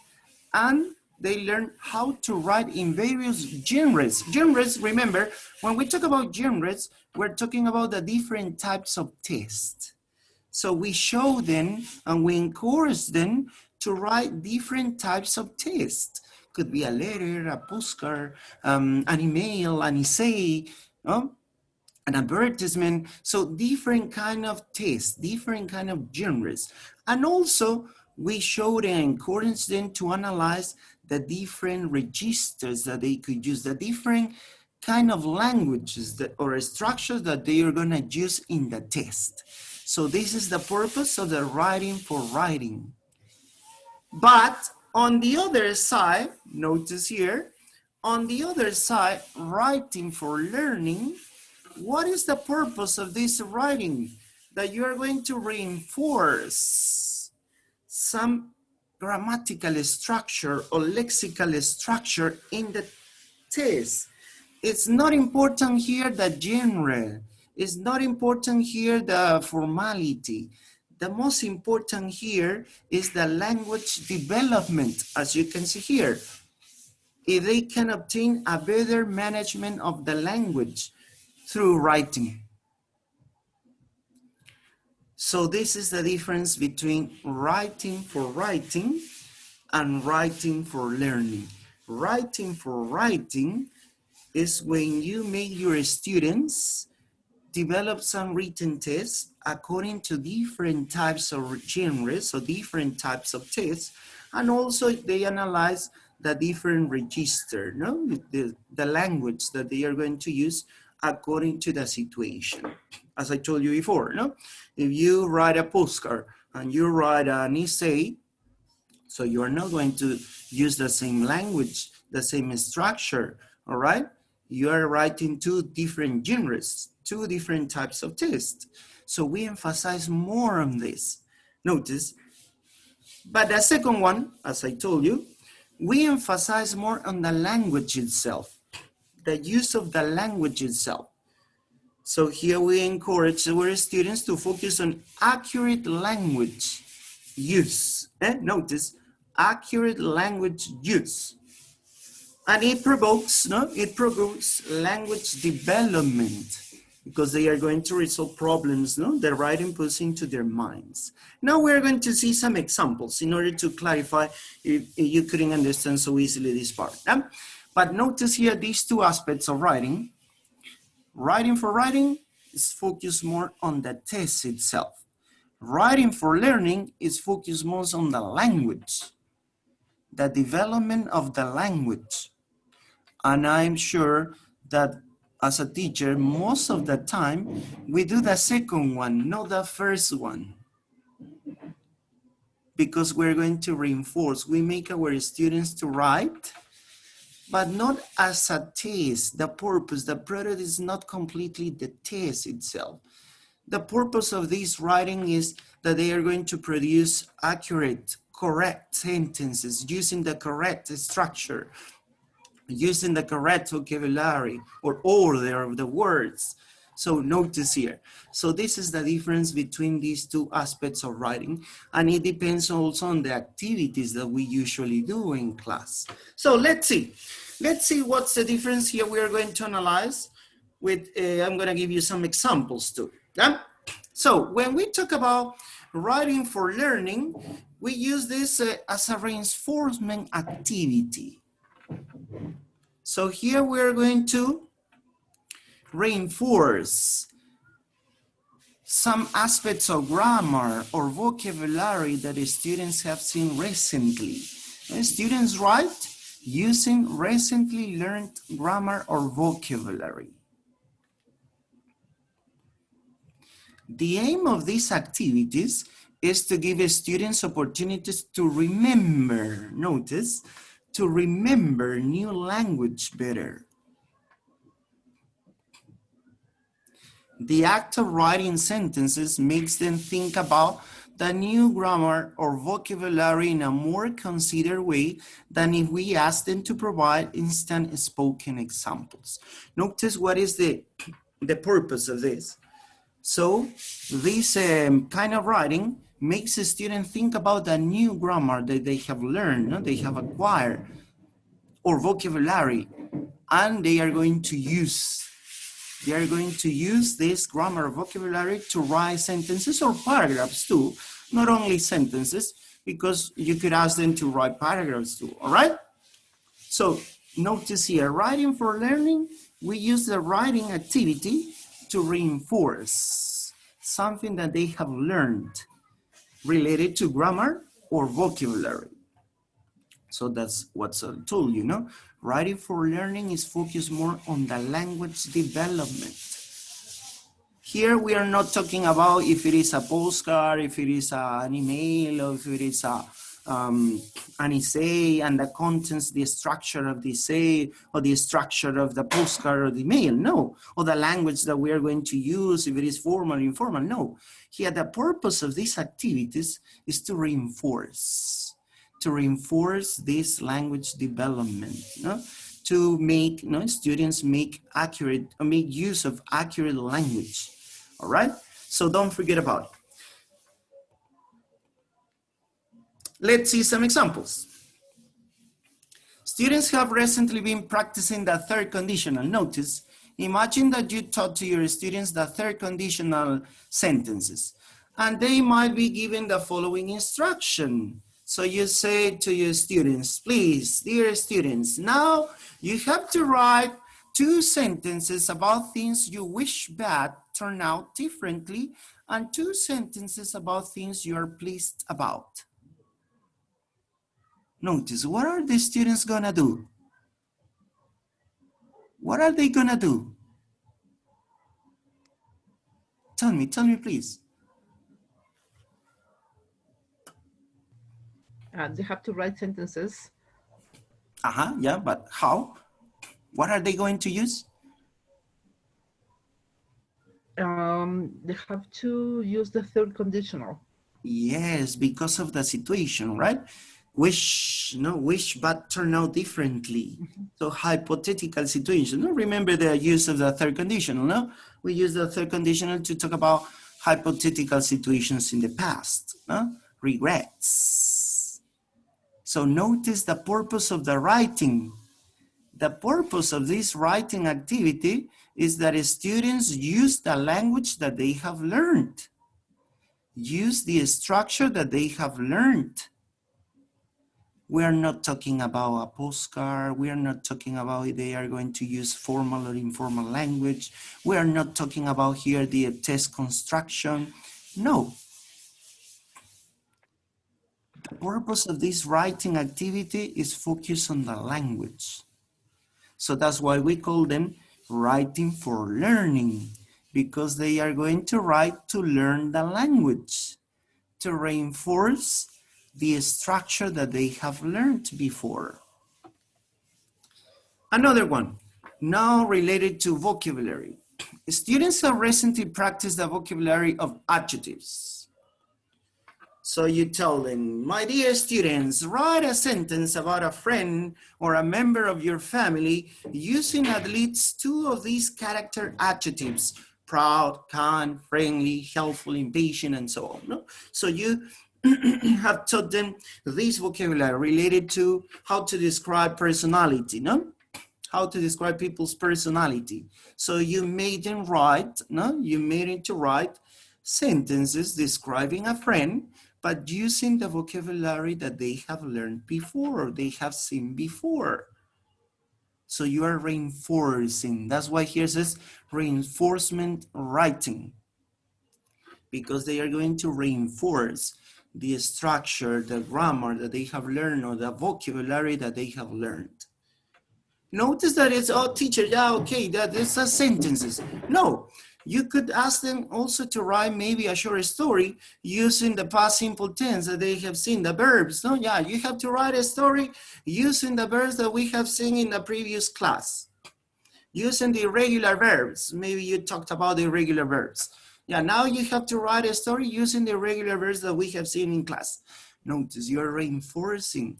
and they learn how to write in various genres. Genres, remember, when we talk about genres, we're talking about the different types of text. So we show them and we encourage them to write different types of text. Could be a letter, a postcard, an email, an essay, an advertisement. So different kind of text, different kind of genres. And also we showed and encouraged them to analyze the different registers that they could use, the different kind of languages that, or structures that they are gonna use in the test. So this is the purpose of the writing for writing. But on the other side, notice here, on the other side, writing for learning, what is the purpose of this writing? That you are going to reinforce some grammatical structure or lexical structure in the test. It's not important here the genre. It's not important here the formality. The most important here is the language development, as you can see here. If they can obtain a better management of the language through writing. So this is the difference between writing for writing and writing for learning. Writing for writing is when you make your students develop some written tests according to different types of genres, so different types of tests, and also they analyze the different register, no? The language that they are going to use according to the situation. As I told you before, no? If you write a postcard and you write an essay, so you are not going to use the same language, the same structure, all right? You are writing two different genres, two different types of text. So we emphasize more on this. Notice, but the second one, as I told you, we emphasize more on the language itself, the use of the language itself. So here we encourage our students to focus on accurate language use. Notice, accurate language use. And it provokes, no? It provokes language development because they are going to resolve problems, no? The writing puts into their minds. Now we're going to see some examples in order to clarify if you couldn't understand so easily this part. But notice here these two aspects of writing. Writing for writing is focused more on the test itself. Writing for learning is focused most on the language, the development of the language. And I'm sure that as a teacher, most of the time, we do the second one, not the first one. Because we're going to reinforce, we make our students to write, but not as a test. The purpose, the product is not completely the test itself. The purpose of this writing is that they are going to produce accurate, correct sentences using the correct structure, using the correct vocabulary or order of the words. So notice here. So this is the difference between these two aspects of writing, and it depends also on the activities that we usually do in class. So let's see. Let's see what's the difference here we are going to analyze with, I'm gonna give you some examples too. Yeah? So when we talk about writing for learning, we use this as a reinforcement activity. So here we're going to reinforce some aspects of grammar or vocabulary that the students have seen recently. And students write using recently learned grammar or vocabulary. The aim of these activities is to give students opportunities to remember, notice, to remember new language better. The act of writing sentences makes them think about the new grammar or vocabulary in a more considered way than if we ask them to provide instant spoken examples. Notice what is the purpose of this. So this kind of writing makes a student think about the new grammar that they have learned, they have acquired, or vocabulary, and they are going to use this grammar vocabulary to write sentences or paragraphs too, not only sentences, because you could ask them to write paragraphs too, all right? So notice here, writing for learning, we use the writing activity to reinforce something that they have learned related to grammar or vocabulary. So that's what's a tool, you know. Writing for learning is focused more on the language development. Here we are not talking about if it is a postcard, if it is an email, or if it is an essay and the contents, the structure of the essay, or the structure of the postcard or the email, no. Or the language that we are going to use, if it is formal or informal, no. Here the purpose of these activities is to reinforce this language development, to make students make use of accurate language. All right, so don't forget about it. Let's see some examples. Students have recently been practicing the third conditional. Notice, imagine that you taught to your students the third conditional sentences, and they might be given the following instruction. So you say to your students, please, dear students, now you have to write 2 sentences about things you wish bad turn out differently, and 2 sentences about things you are pleased about. Notice, what are the students gonna do? What are they gonna do? Tell me please. They have to write sentences. Yeah, but how? What are they going to use? They have to use the third conditional. Yes, because of the situation, right? Wish but turn out differently. So hypothetical situation. No, remember the use of the third conditional, no? We use the third conditional to talk about hypothetical situations in the past, no? Regrets. So notice the purpose of the writing. The purpose of this writing activity is that students use the language that they have learned. Use the structure that they have learned. We are not talking about a postcard. We are not talking about if they are going to use formal or informal language. We are not talking about here the test construction. No. The purpose of this writing activity is focus on the language. So that's why we call them writing for learning, because they are going to write to learn the language, to reinforce the structure that they have learned before. Another one, now related to vocabulary. Students have recently practiced the vocabulary of adjectives. So you tell them, my dear students, write a sentence about a friend or a member of your family using at least 2 of these character adjectives: proud, kind, friendly, helpful, impatient, and so on. No? So you have taught them this vocabulary related to how to describe personality, no? How to describe people's personality. So you made them write, no? You made it to write sentences describing a friend, but using the vocabulary that they have learned before, or they have seen before. So you are reinforcing. That's why here says reinforcement writing, because they are going to reinforce the structure, the grammar that they have learned, or the vocabulary that they have learned. Notice that it's, oh, teacher, yeah, okay, that is sentences. No, you could ask them also to write maybe a short story using the past simple tense that they have seen, the verbs. No, yeah, you have to write a story using the verbs that we have seen in the previous class. Using the irregular verbs. Maybe you talked about the irregular verbs. Yeah, now you have to write a story using the irregular verbs that we have seen in class. Notice you're reinforcing.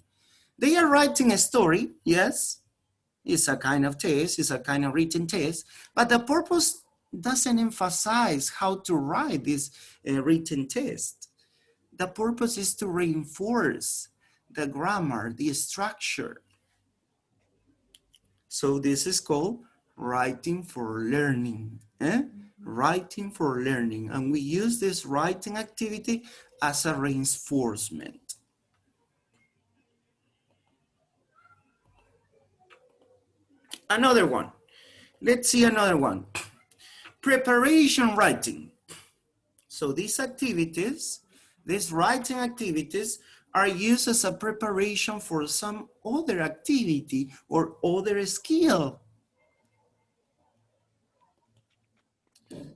They are writing a story, yes. It's a kind of test, it's a kind of written test, but the purpose doesn't emphasize how to write this written test. The purpose is to reinforce the grammar, the structure. So this is called writing for learning. Writing for learning. And we use this writing activity as a reinforcement. Another one. Let's see another one. Preparation writing. So these activities, these writing activities are used as a preparation for some other activity or other skill.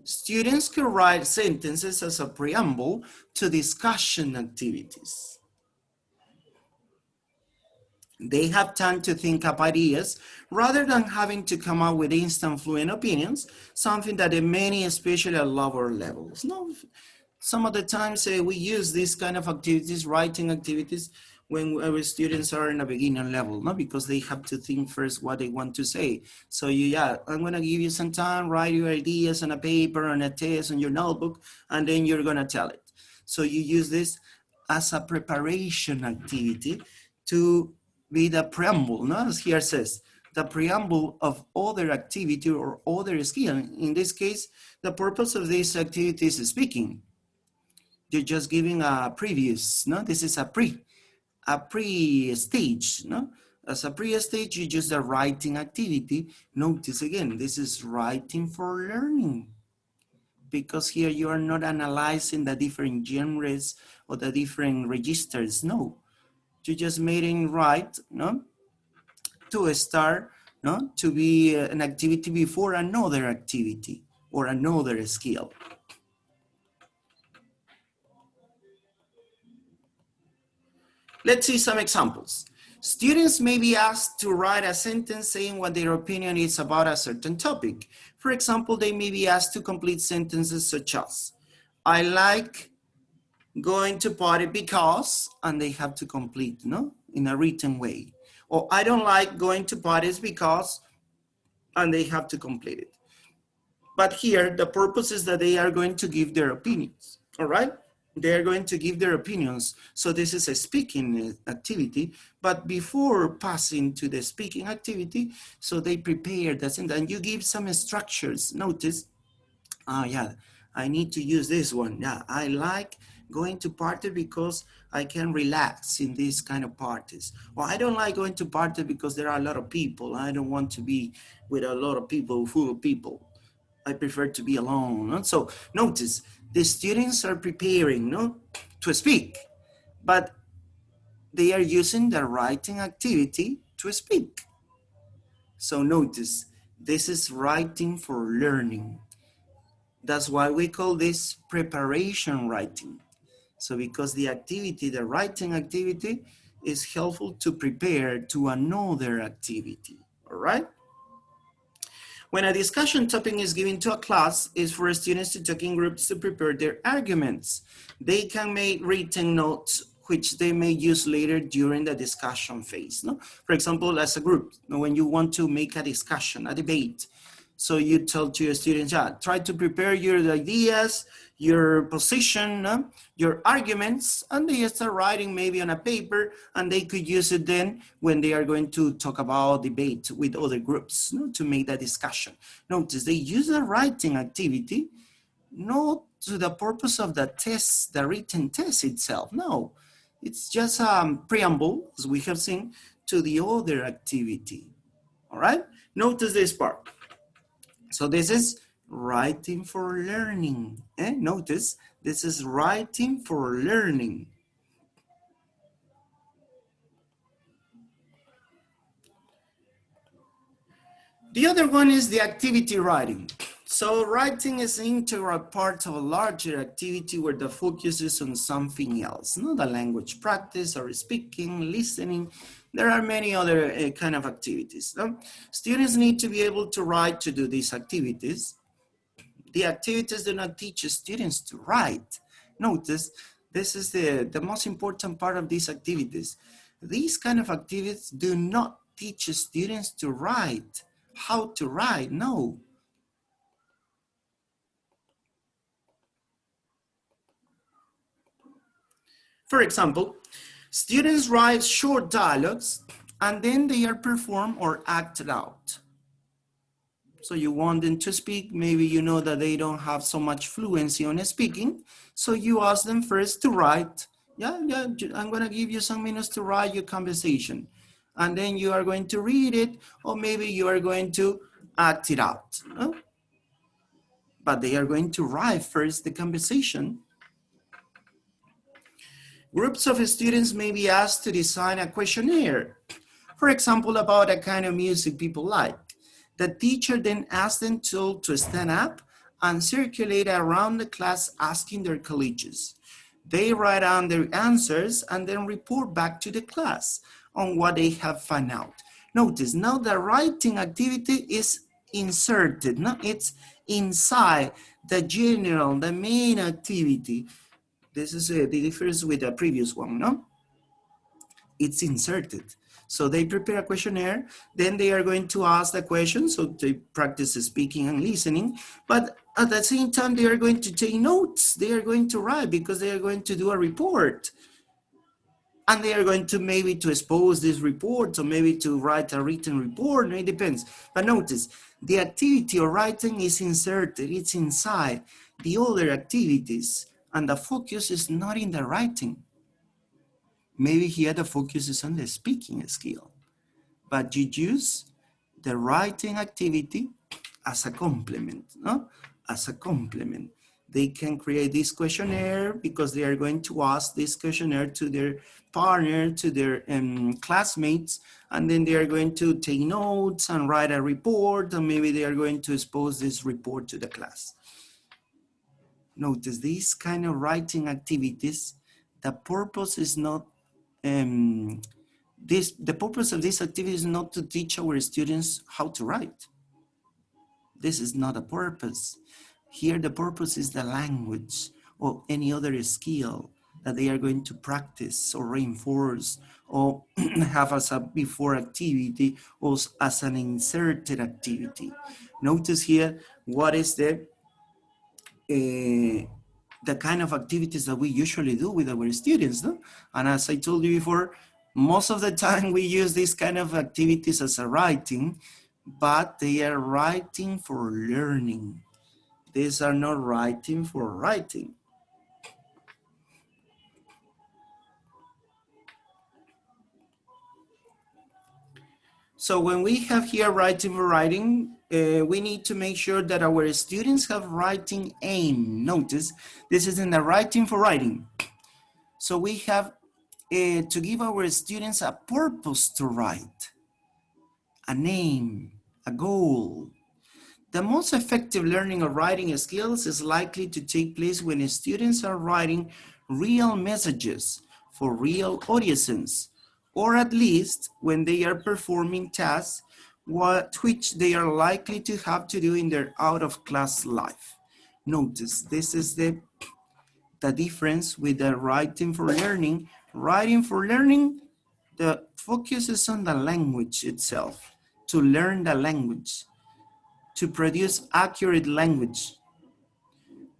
Students can write sentences as a preamble to discussion activities. They have time to think up ideas rather than having to come up with instant fluent opinions, something that many, especially at lower levels. No, some of the times we use these kind of activities, writing activities, when our students are in a beginner level, no, because they have to think first what they want to say. So I'm gonna give you some time, write your ideas on a paper, on a test, on your notebook, and then you're gonna tell it. So you use this as a preparation activity to be the preamble, no? As here says, the preamble of other activity or other skill. In this case, the purpose of this activity is speaking. You're just giving a previous, no? This is a pre-stage, no? As a pre-stage, you use the writing activity. Notice again, this is writing for learning, because here you are not analyzing the different genres or the different registers. No, you just made it right, no, to start, no, to be an activity before another activity or another skill. Let's see some examples. Students may be asked to write a sentence saying what their opinion is about a certain topic. For example, they may be asked to complete sentences such as, I like going to party because, and they have to complete, no, in a written way. Or I don't like going to parties because, and they have to complete it. But here, the purpose is that they are going to give their opinions, all right? They are going to give their opinions. So this is a speaking activity, but before passing to the speaking activity, so they prepare this and you give some structures. Notice, yeah, I need to use this one. Yeah, I like going to party because I can relax in these kind of parties. Or I don't like going to party because there are a lot of people. I don't want to be with a lot of people, full of people. I prefer to be alone. No? So notice, the students are preparing, no, to speak, but they are using the writing activity to speak. So notice, this is writing for learning. That's why we call this preparation writing. So because the activity, the writing activity, is helpful to prepare to another activity, all right? When a discussion topic is given to a class, is for students to talk in groups to prepare their arguments. They can make written notes, which they may use later during the discussion phase. No? For example, as a group, when you want to make a discussion, a debate, so you tell to your students, yeah, try to prepare your ideas, your position, your arguments, and they start writing maybe on a paper, and they could use it then when they are going to talk about debate with other groups, to make that discussion. Notice they use the writing activity not to the purpose of the test, the written test itself. No, it's just a preamble, as we have seen, to the other activity. All right, notice this part. So this is writing for learning. Notice, this is writing for learning. The other one is the activity writing. So writing is an integral part of a larger activity where the focus is on something else, not the language practice or speaking, listening. There are many other kind of activities. Students need to be able to write to do these activities. The activities do not teach students to write. Notice, this is the most important part of these activities. These kind of activities do not teach students to write, how to write, no. For example, students write short dialogues and then they are performed or acted out. So you want them to speak, maybe you know that they don't have so much fluency on speaking, so you ask them first to write. Yeah, I'm gonna give you some minutes to write your conversation. And then you are going to read it, or maybe you are going to act it out. But they are going to write first the conversation. Groups of students may be asked to design a questionnaire, for example, about a kind of music people like. The teacher then asks them to stand up and circulate around the class asking their colleagues. They write down their answers and then report back to the class on what they have found out. Notice now the writing activity is inserted, no? It's inside the general, the main activity. This is the difference with the previous one, no? It's inserted. So they prepare a questionnaire, then they are going to ask the question, so they practice speaking and listening, but at the same time, they are going to take notes. They are going to write because they are going to do a report. And they are going to maybe to expose this report or maybe to write a written report, it depends. But notice, the activity of writing is inserted, it's inside the other activities, and the focus is not in the writing. Maybe here the focus is on the speaking skill. but you use the writing activity as a complement, no? As a complement. They can create this questionnaire because they are going to ask this questionnaire to their partner, to their classmates, and then they are going to take notes and write a report, and maybe they are going to expose this report to the class. Notice these kind of writing activities, the purpose is not, the purpose of this activity is not to teach our students how to write. This is not a purpose. Here the purpose is the language or any other skill that they are going to practice or reinforce or have as a before activity or as an inserted activity. Notice here what is the kind of activities that we usually do with our students, no? And as I told you before, most of the time we use these kind of activities as a writing, but they are writing for learning. These are not writing for writing. So when we have here writing for writing, we need to make sure that our students have writing aim. Notice, this is in the writing for writing. So we have to give our students a purpose to write, a name, a goal. The most effective learning of writing skills is likely to take place when students are writing real messages for real audiences, or at least when they are performing tasks which they are likely to have to do in their out-of-class life. Notice, this is the difference with the writing for learning. Writing for learning, the focus is on the language itself, to learn the language, to produce accurate language.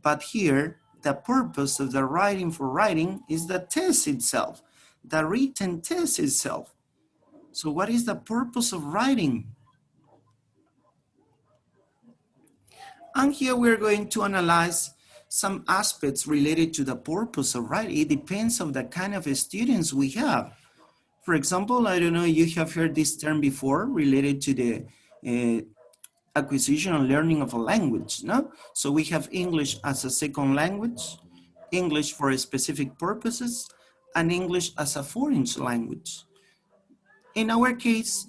But here, the purpose of the writing for writing is the test itself, the written test itself. So what is the purpose of writing? And here we're going to analyze some aspects related to the purpose of writing. It depends on the kind of students we have. For example, I don't know, you have heard this term before related to the acquisition and learning of a language, no? So we have English as a second language, English for specific purposes, and English as a foreign language. In our case,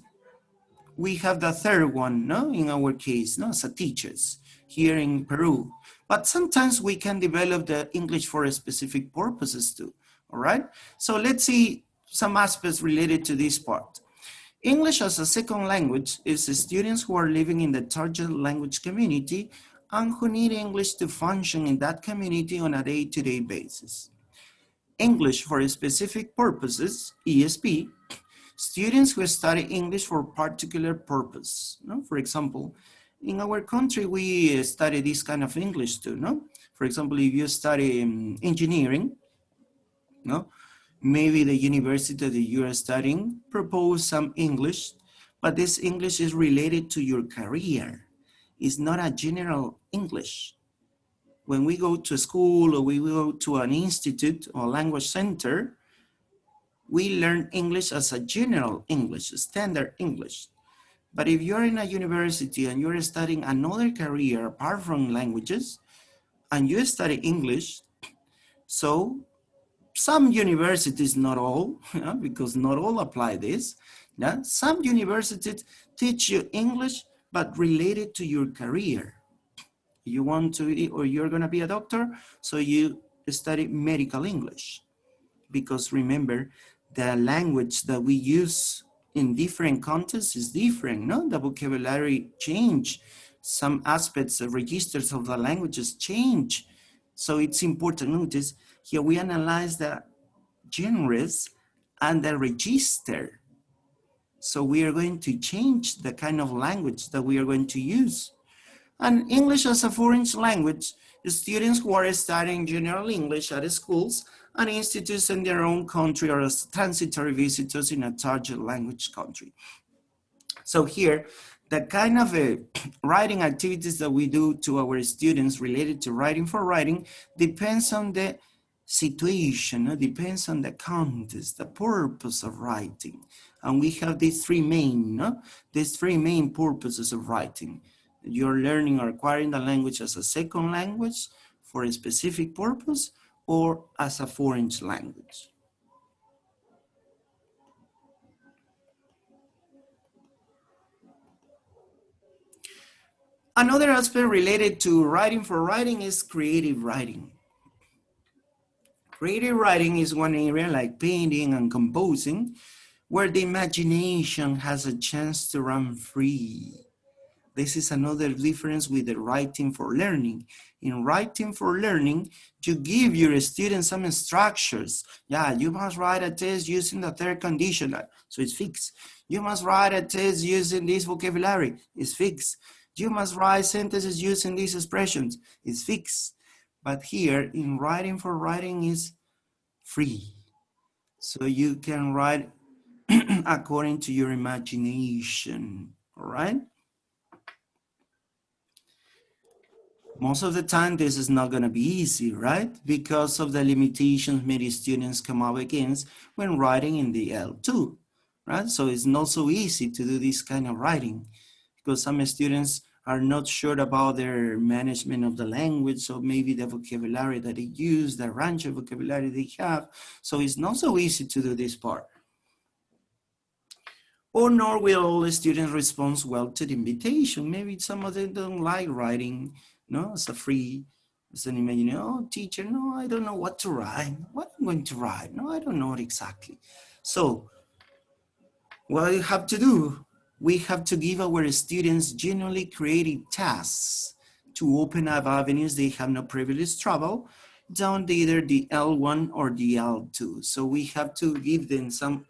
we have the third one, no? In our case, no, as a teachers here in Peru. But sometimes we can develop the English for specific purposes too, all right? So let's see some aspects related to this part. English as a second language is students who are living in the target language community and who need English to function in that community on a day-to-day basis. English for specific purposes, ESP, students who study English for particular purpose. No? For example, in our country, we study this kind of English too. No? For example, if you study engineering, no? Maybe the university that you are studying propose some English, but this English is related to your career. It's not a general English. When we go to school or we go to an institute or language center, we learn English as a general English, standard English. But if you're in a university and you're studying another career apart from languages, and you study English, so some universities, not all, because not all apply this. Yeah? Some universities teach you English, but related to your career. You want to, or you're gonna be a doctor, so you study medical English. Because remember, the language that we use in different contexts is different, no? The vocabulary change. Some aspects of registers of the languages change. So it's important to notice here we analyze the genres and the register. So we are going to change the kind of language that we are going to use. And English as a foreign language, students who are studying general English at schools and institutes in their own country or as transitory visitors in a target language country. So here, the kind of writing activities that we do to our students related to writing for writing depends on the situation, depends on the context, the purpose of writing. And we have these three main purposes of writing. You're learning or acquiring the language as a second language for a specific purpose or as a foreign language. Another aspect related to writing for writing is creative writing. Creative writing is one area like painting and composing where the imagination has a chance to run free. This is another difference with the writing for learning. In writing for learning, you give your students some structures. Yeah, you must write a test using the third conditional, so it's fixed. You must write a test using this vocabulary, it's fixed. You must write sentences using these expressions, it's fixed. But here, in writing for writing is free. So you can write according to your imagination, all right? Most of the time, this is not going to be easy, right? Because of the limitations many students come up against when writing in the L2, right? So it's not so easy to do this kind of writing because some students are not sure about their management of the language, so maybe the vocabulary that they use, the range of vocabulary they have. So it's not so easy to do this part. Or nor will all the students respond well to the invitation. Maybe some of them don't like writing, no, as a free, as an imagination. Oh, teacher, no, I don't know what to write. What I'm going to write? No, I don't know it exactly. So what we have to do, we have to give our students genuinely creative tasks to open up avenues they have no previous trouble down either the L1 or the L2. So we have to give them some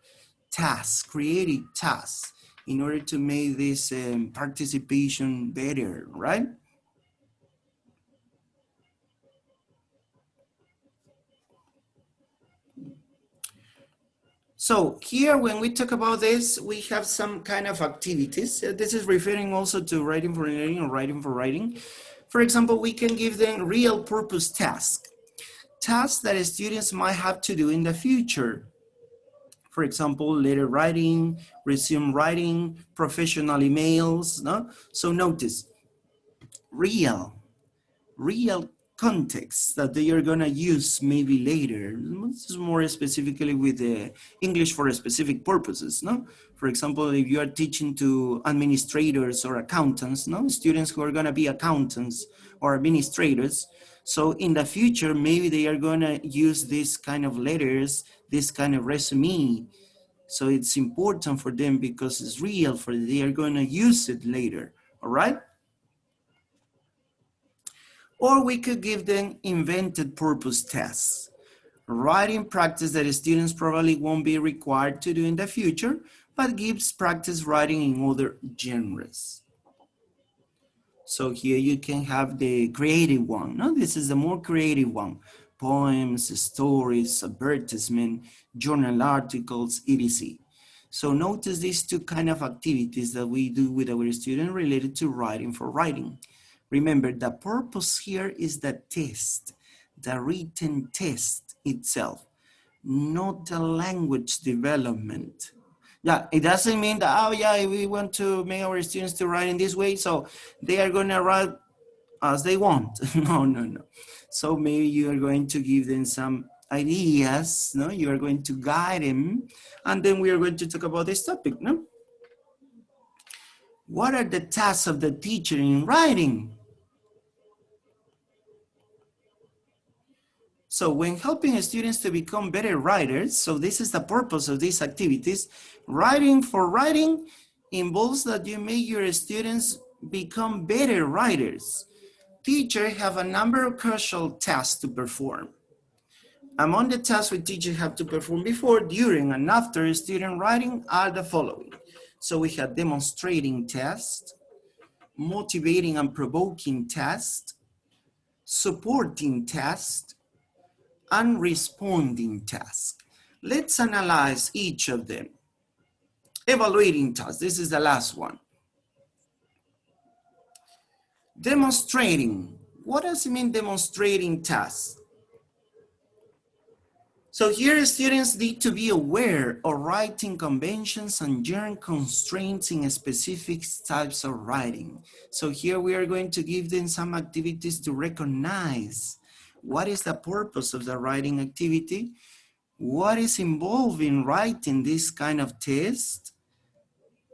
tasks, creative tasks, in order to make this participation better, right? So here, when we talk about this, we have some kind of activities. This is referring also to writing for learning or writing for writing. For example, we can give them real purpose tasks, tasks that students might have to do in the future. For example, letter writing, resume writing, professional emails, no? So notice, real context that they are gonna use maybe later. This is more specifically with the English for specific purposes, no? For example, if you are teaching to administrators or accountants, no? Students who are gonna be accountants or administrators. So in the future, maybe they are gonna use this kind of letters, this kind of resume. So it's important for them because it's real for them. They are gonna use it later, all right? Or we could give them invented purpose tests, writing practice that students probably won't be required to do in the future, but gives practice writing in other genres. So here you can have the creative one. No, this is the more creative one. Poems, stories, advertisement, journal articles, etc. So notice these two kind of activities that we do with our students related to writing for writing. Remember, the purpose here is the test, the written test itself, not the language development. Yeah, it doesn't mean that, oh yeah, we want to make our students to write in this way, so they are gonna write as they want. No, no, no. So maybe you are going to give them some ideas, no? You are going to guide them, and then we are going to talk about this topic, no? What are the tasks of the teacher in writing? So when helping students to become better writers, so this is the purpose of these activities, writing for writing involves that you make your students become better writers. Teachers have a number of crucial tasks to perform. Among the tasks we teachers have to perform before, during, and after student writing are the following. So we have demonstrating test, motivating and provoking test, supporting test, and responding task. Let's analyze each of them. Evaluating task, this is the last one. Demonstrating, what does it mean demonstrating task? So here students need to be aware of writing conventions and genre constraints in specific types of writing. So here we are going to give them some activities to recognize what is the purpose of the writing activity, what is involved in writing this kind of test.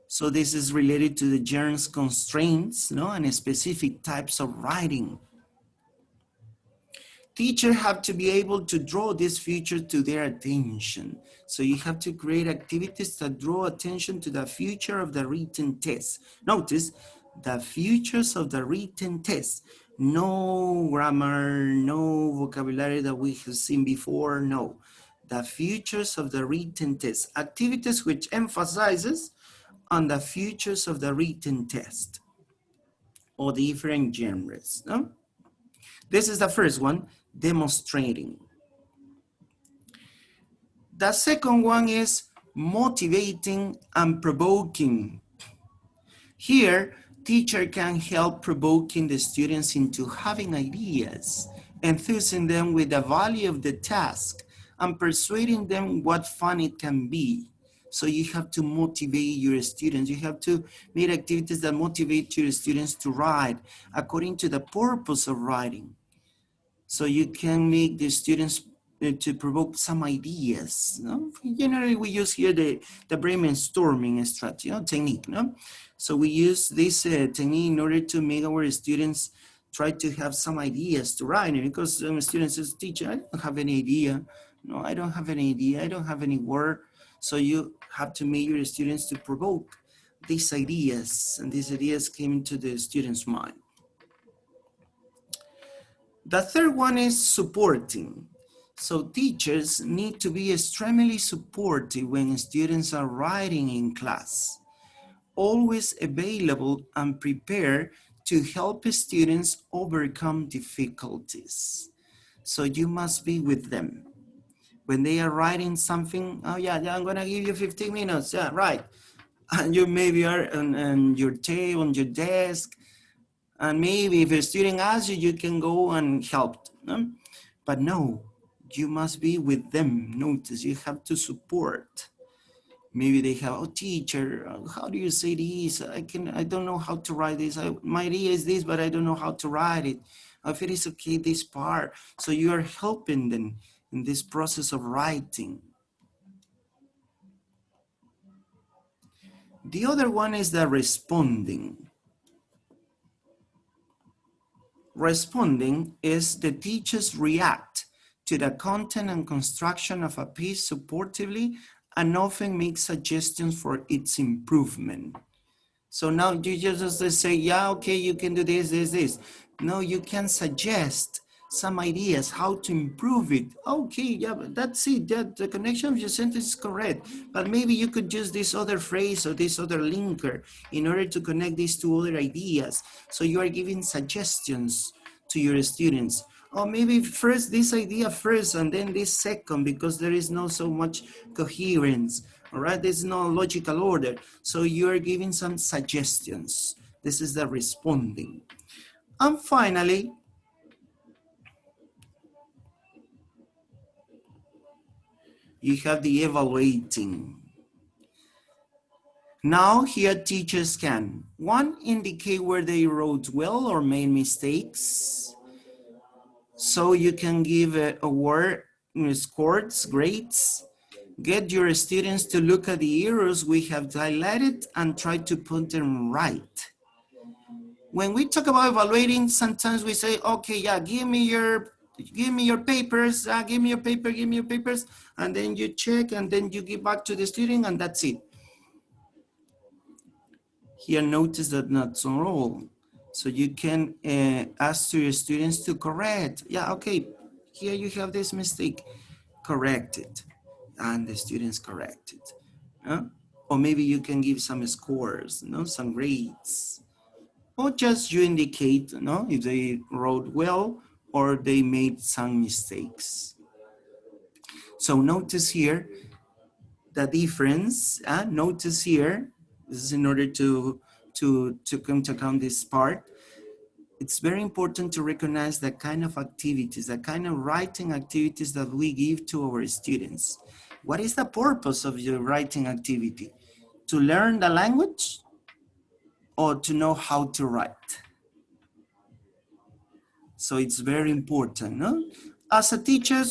So this is related to the genre constraints, no, and specific types of writing. Teachers have to be able to draw this future to their attention. So you have to create activities that draw attention to the future of the written test. Notice the futures of the written test. No grammar, no vocabulary that we have seen before, no. The futures of the written test. Activities which emphasizes on the futures of the written test or different genres, no? This is the first one, demonstrating. The second one is motivating and provoking. Here, teacher can help provoking the students into having ideas, enthusing them with the value of the task, and persuading them what fun it can be. So you have to motivate your students. You have to make activities that motivate your students to write according to the purpose of writing. So you can make the students to provoke some ideas. No? Generally, we use here the brainstorming strategy, technique. No? So we use this technique in order to make our students try to have some ideas to write. Because students says, teacher, I don't have any idea. No, I don't have any idea. I don't have any word. So you have to make your students to provoke these ideas. And these ideas came into the student's mind. The third one is supporting. So teachers need to be extremely supportive when students are writing in class. Always available and prepared to help students overcome difficulties. So you must be with them. When they are writing something, oh yeah, I'm gonna give you 15 minutes, yeah, right. And you maybe are on your table, on your desk, and maybe if a student asks you, you can go and help them. But no, you must be with them. Notice you have to support. Maybe they have, oh teacher, how do you say this? I don't know how to write this. My idea is this, but I don't know how to write it. If it is okay, this part. So you are helping them in this process of writing. The other one is the responding. Responding is the teachers react to the content and construction of a piece supportively and often make suggestions for its improvement. So now you just say, yeah, okay, you can do this, this, this. No, you can suggest some ideas how to improve it. Okay, yeah, but that's it. The connection of your sentence is correct. But maybe you could use this other phrase or this other linker in order to connect these two other ideas. So you are giving suggestions to your students. Or maybe first this idea first and then this second, because there is not so much coherence. All right, there's no logical order. So you're giving some suggestions. This is the responding. And finally, you have the evaluating. Now here teachers can, one, indicate where they wrote well or made mistakes. So you can give a word, scores, grades. Get your students to look at the errors we have highlighted and try to put them right. When we talk about evaluating, sometimes we say, okay, yeah, give me your papers, give me your papers, and then you check and then you give back to the student and that's it. Here, notice that not so all. So you can ask to your students to correct. Yeah, okay, here you have this mistake, correct it. And the students correct it. Or maybe you can give some scores, some grades. Or just you indicate if they wrote well or they made some mistakes. So notice here the difference. Notice here, this is in order to come to account this part. it's very important to recognize the kind of activities, the kind of writing activities that we give to our students. What is the purpose of your writing activity? To learn the language or to know how to write? So it's very important, no? As a teacher,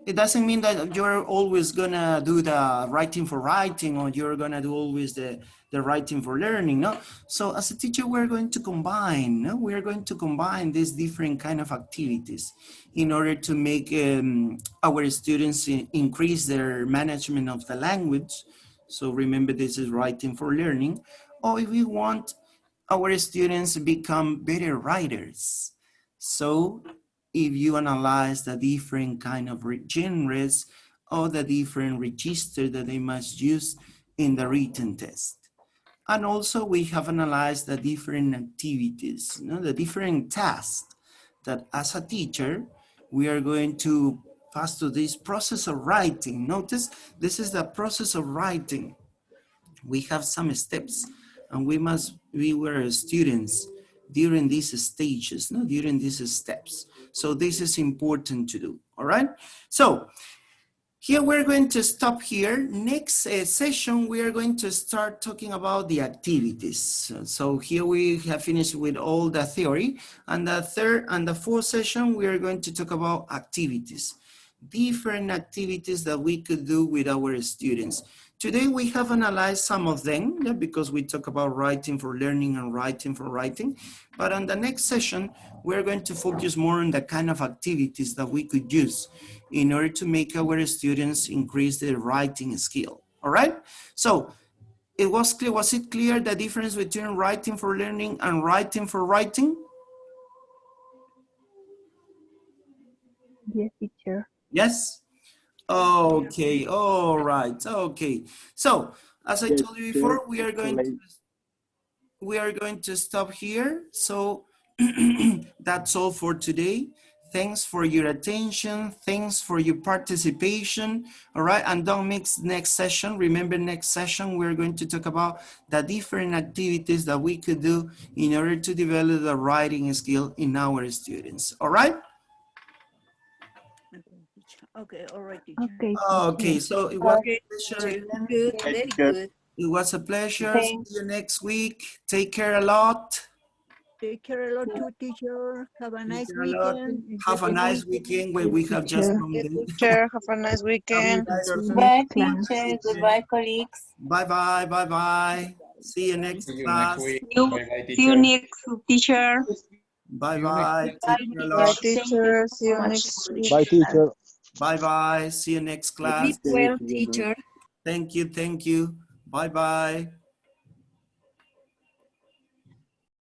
it doesn't mean that you're always gonna do the writing for writing or you're gonna do always the writing for learning, no? So as a teacher, we're going to combine, no? We're going to combine these different kind of activities in order to make our students increase their management of the language. So remember, this is writing for learning. Or if we want our students become better writers. So if you analyze the different kind of genres or the different register that they must use in the written test. And also we have analyzed the different activities, you know, the different tasks that as a teacher, we are going to pass to this process of writing. Notice this is the process of writing. We have some steps and we were students during these stages, no, during these steps. So this is important to do, all right? So here we're going to stop here. Next session, we are going to start talking about the activities. So here we have finished with all the theory, and the third and the fourth session, we are going to talk about activities. Different activities that we could do with our students. Today we have analyzed some of them, yeah, because we talk about writing for learning and writing for writing. But on the next session, we're going to focus more on the kind of activities that we could use in order to make our students increase their writing skill. All right? So it was clear, was it clear the difference between writing for learning and writing for writing? Yes, teacher. Yes? Okay, all right, okay. So, as I told you before, we are going to stop here. So, that's all for today. Thanks for your attention. Thanks for your participation. All right, and don't mix next session. Remember, next session, we're going to talk about the different activities that we could do in order to develop the writing skill in our students. All right? Okay, all right, teacher. Okay. Okay, so it was Okay. a pleasure. Good, very good. It was a pleasure. Thanks. See you next week. Take care a lot. Take care a lot too, teacher. Have a Take nice care a lot. weekend. Have a nice weekend when we have just Teacher. come in. Teacher, have a nice Have a weekend. nice Goodbye, weekend. teacher. Goodbye, colleagues. Bye-bye, bye-bye. See you next class. See you next, teacher. Bye-bye. Bye, Take care a lot. teacher. See you next week. Bye, teacher. Bye-bye. See you next class. Sleep well, teacher. Thank you. Thank you. Bye-bye.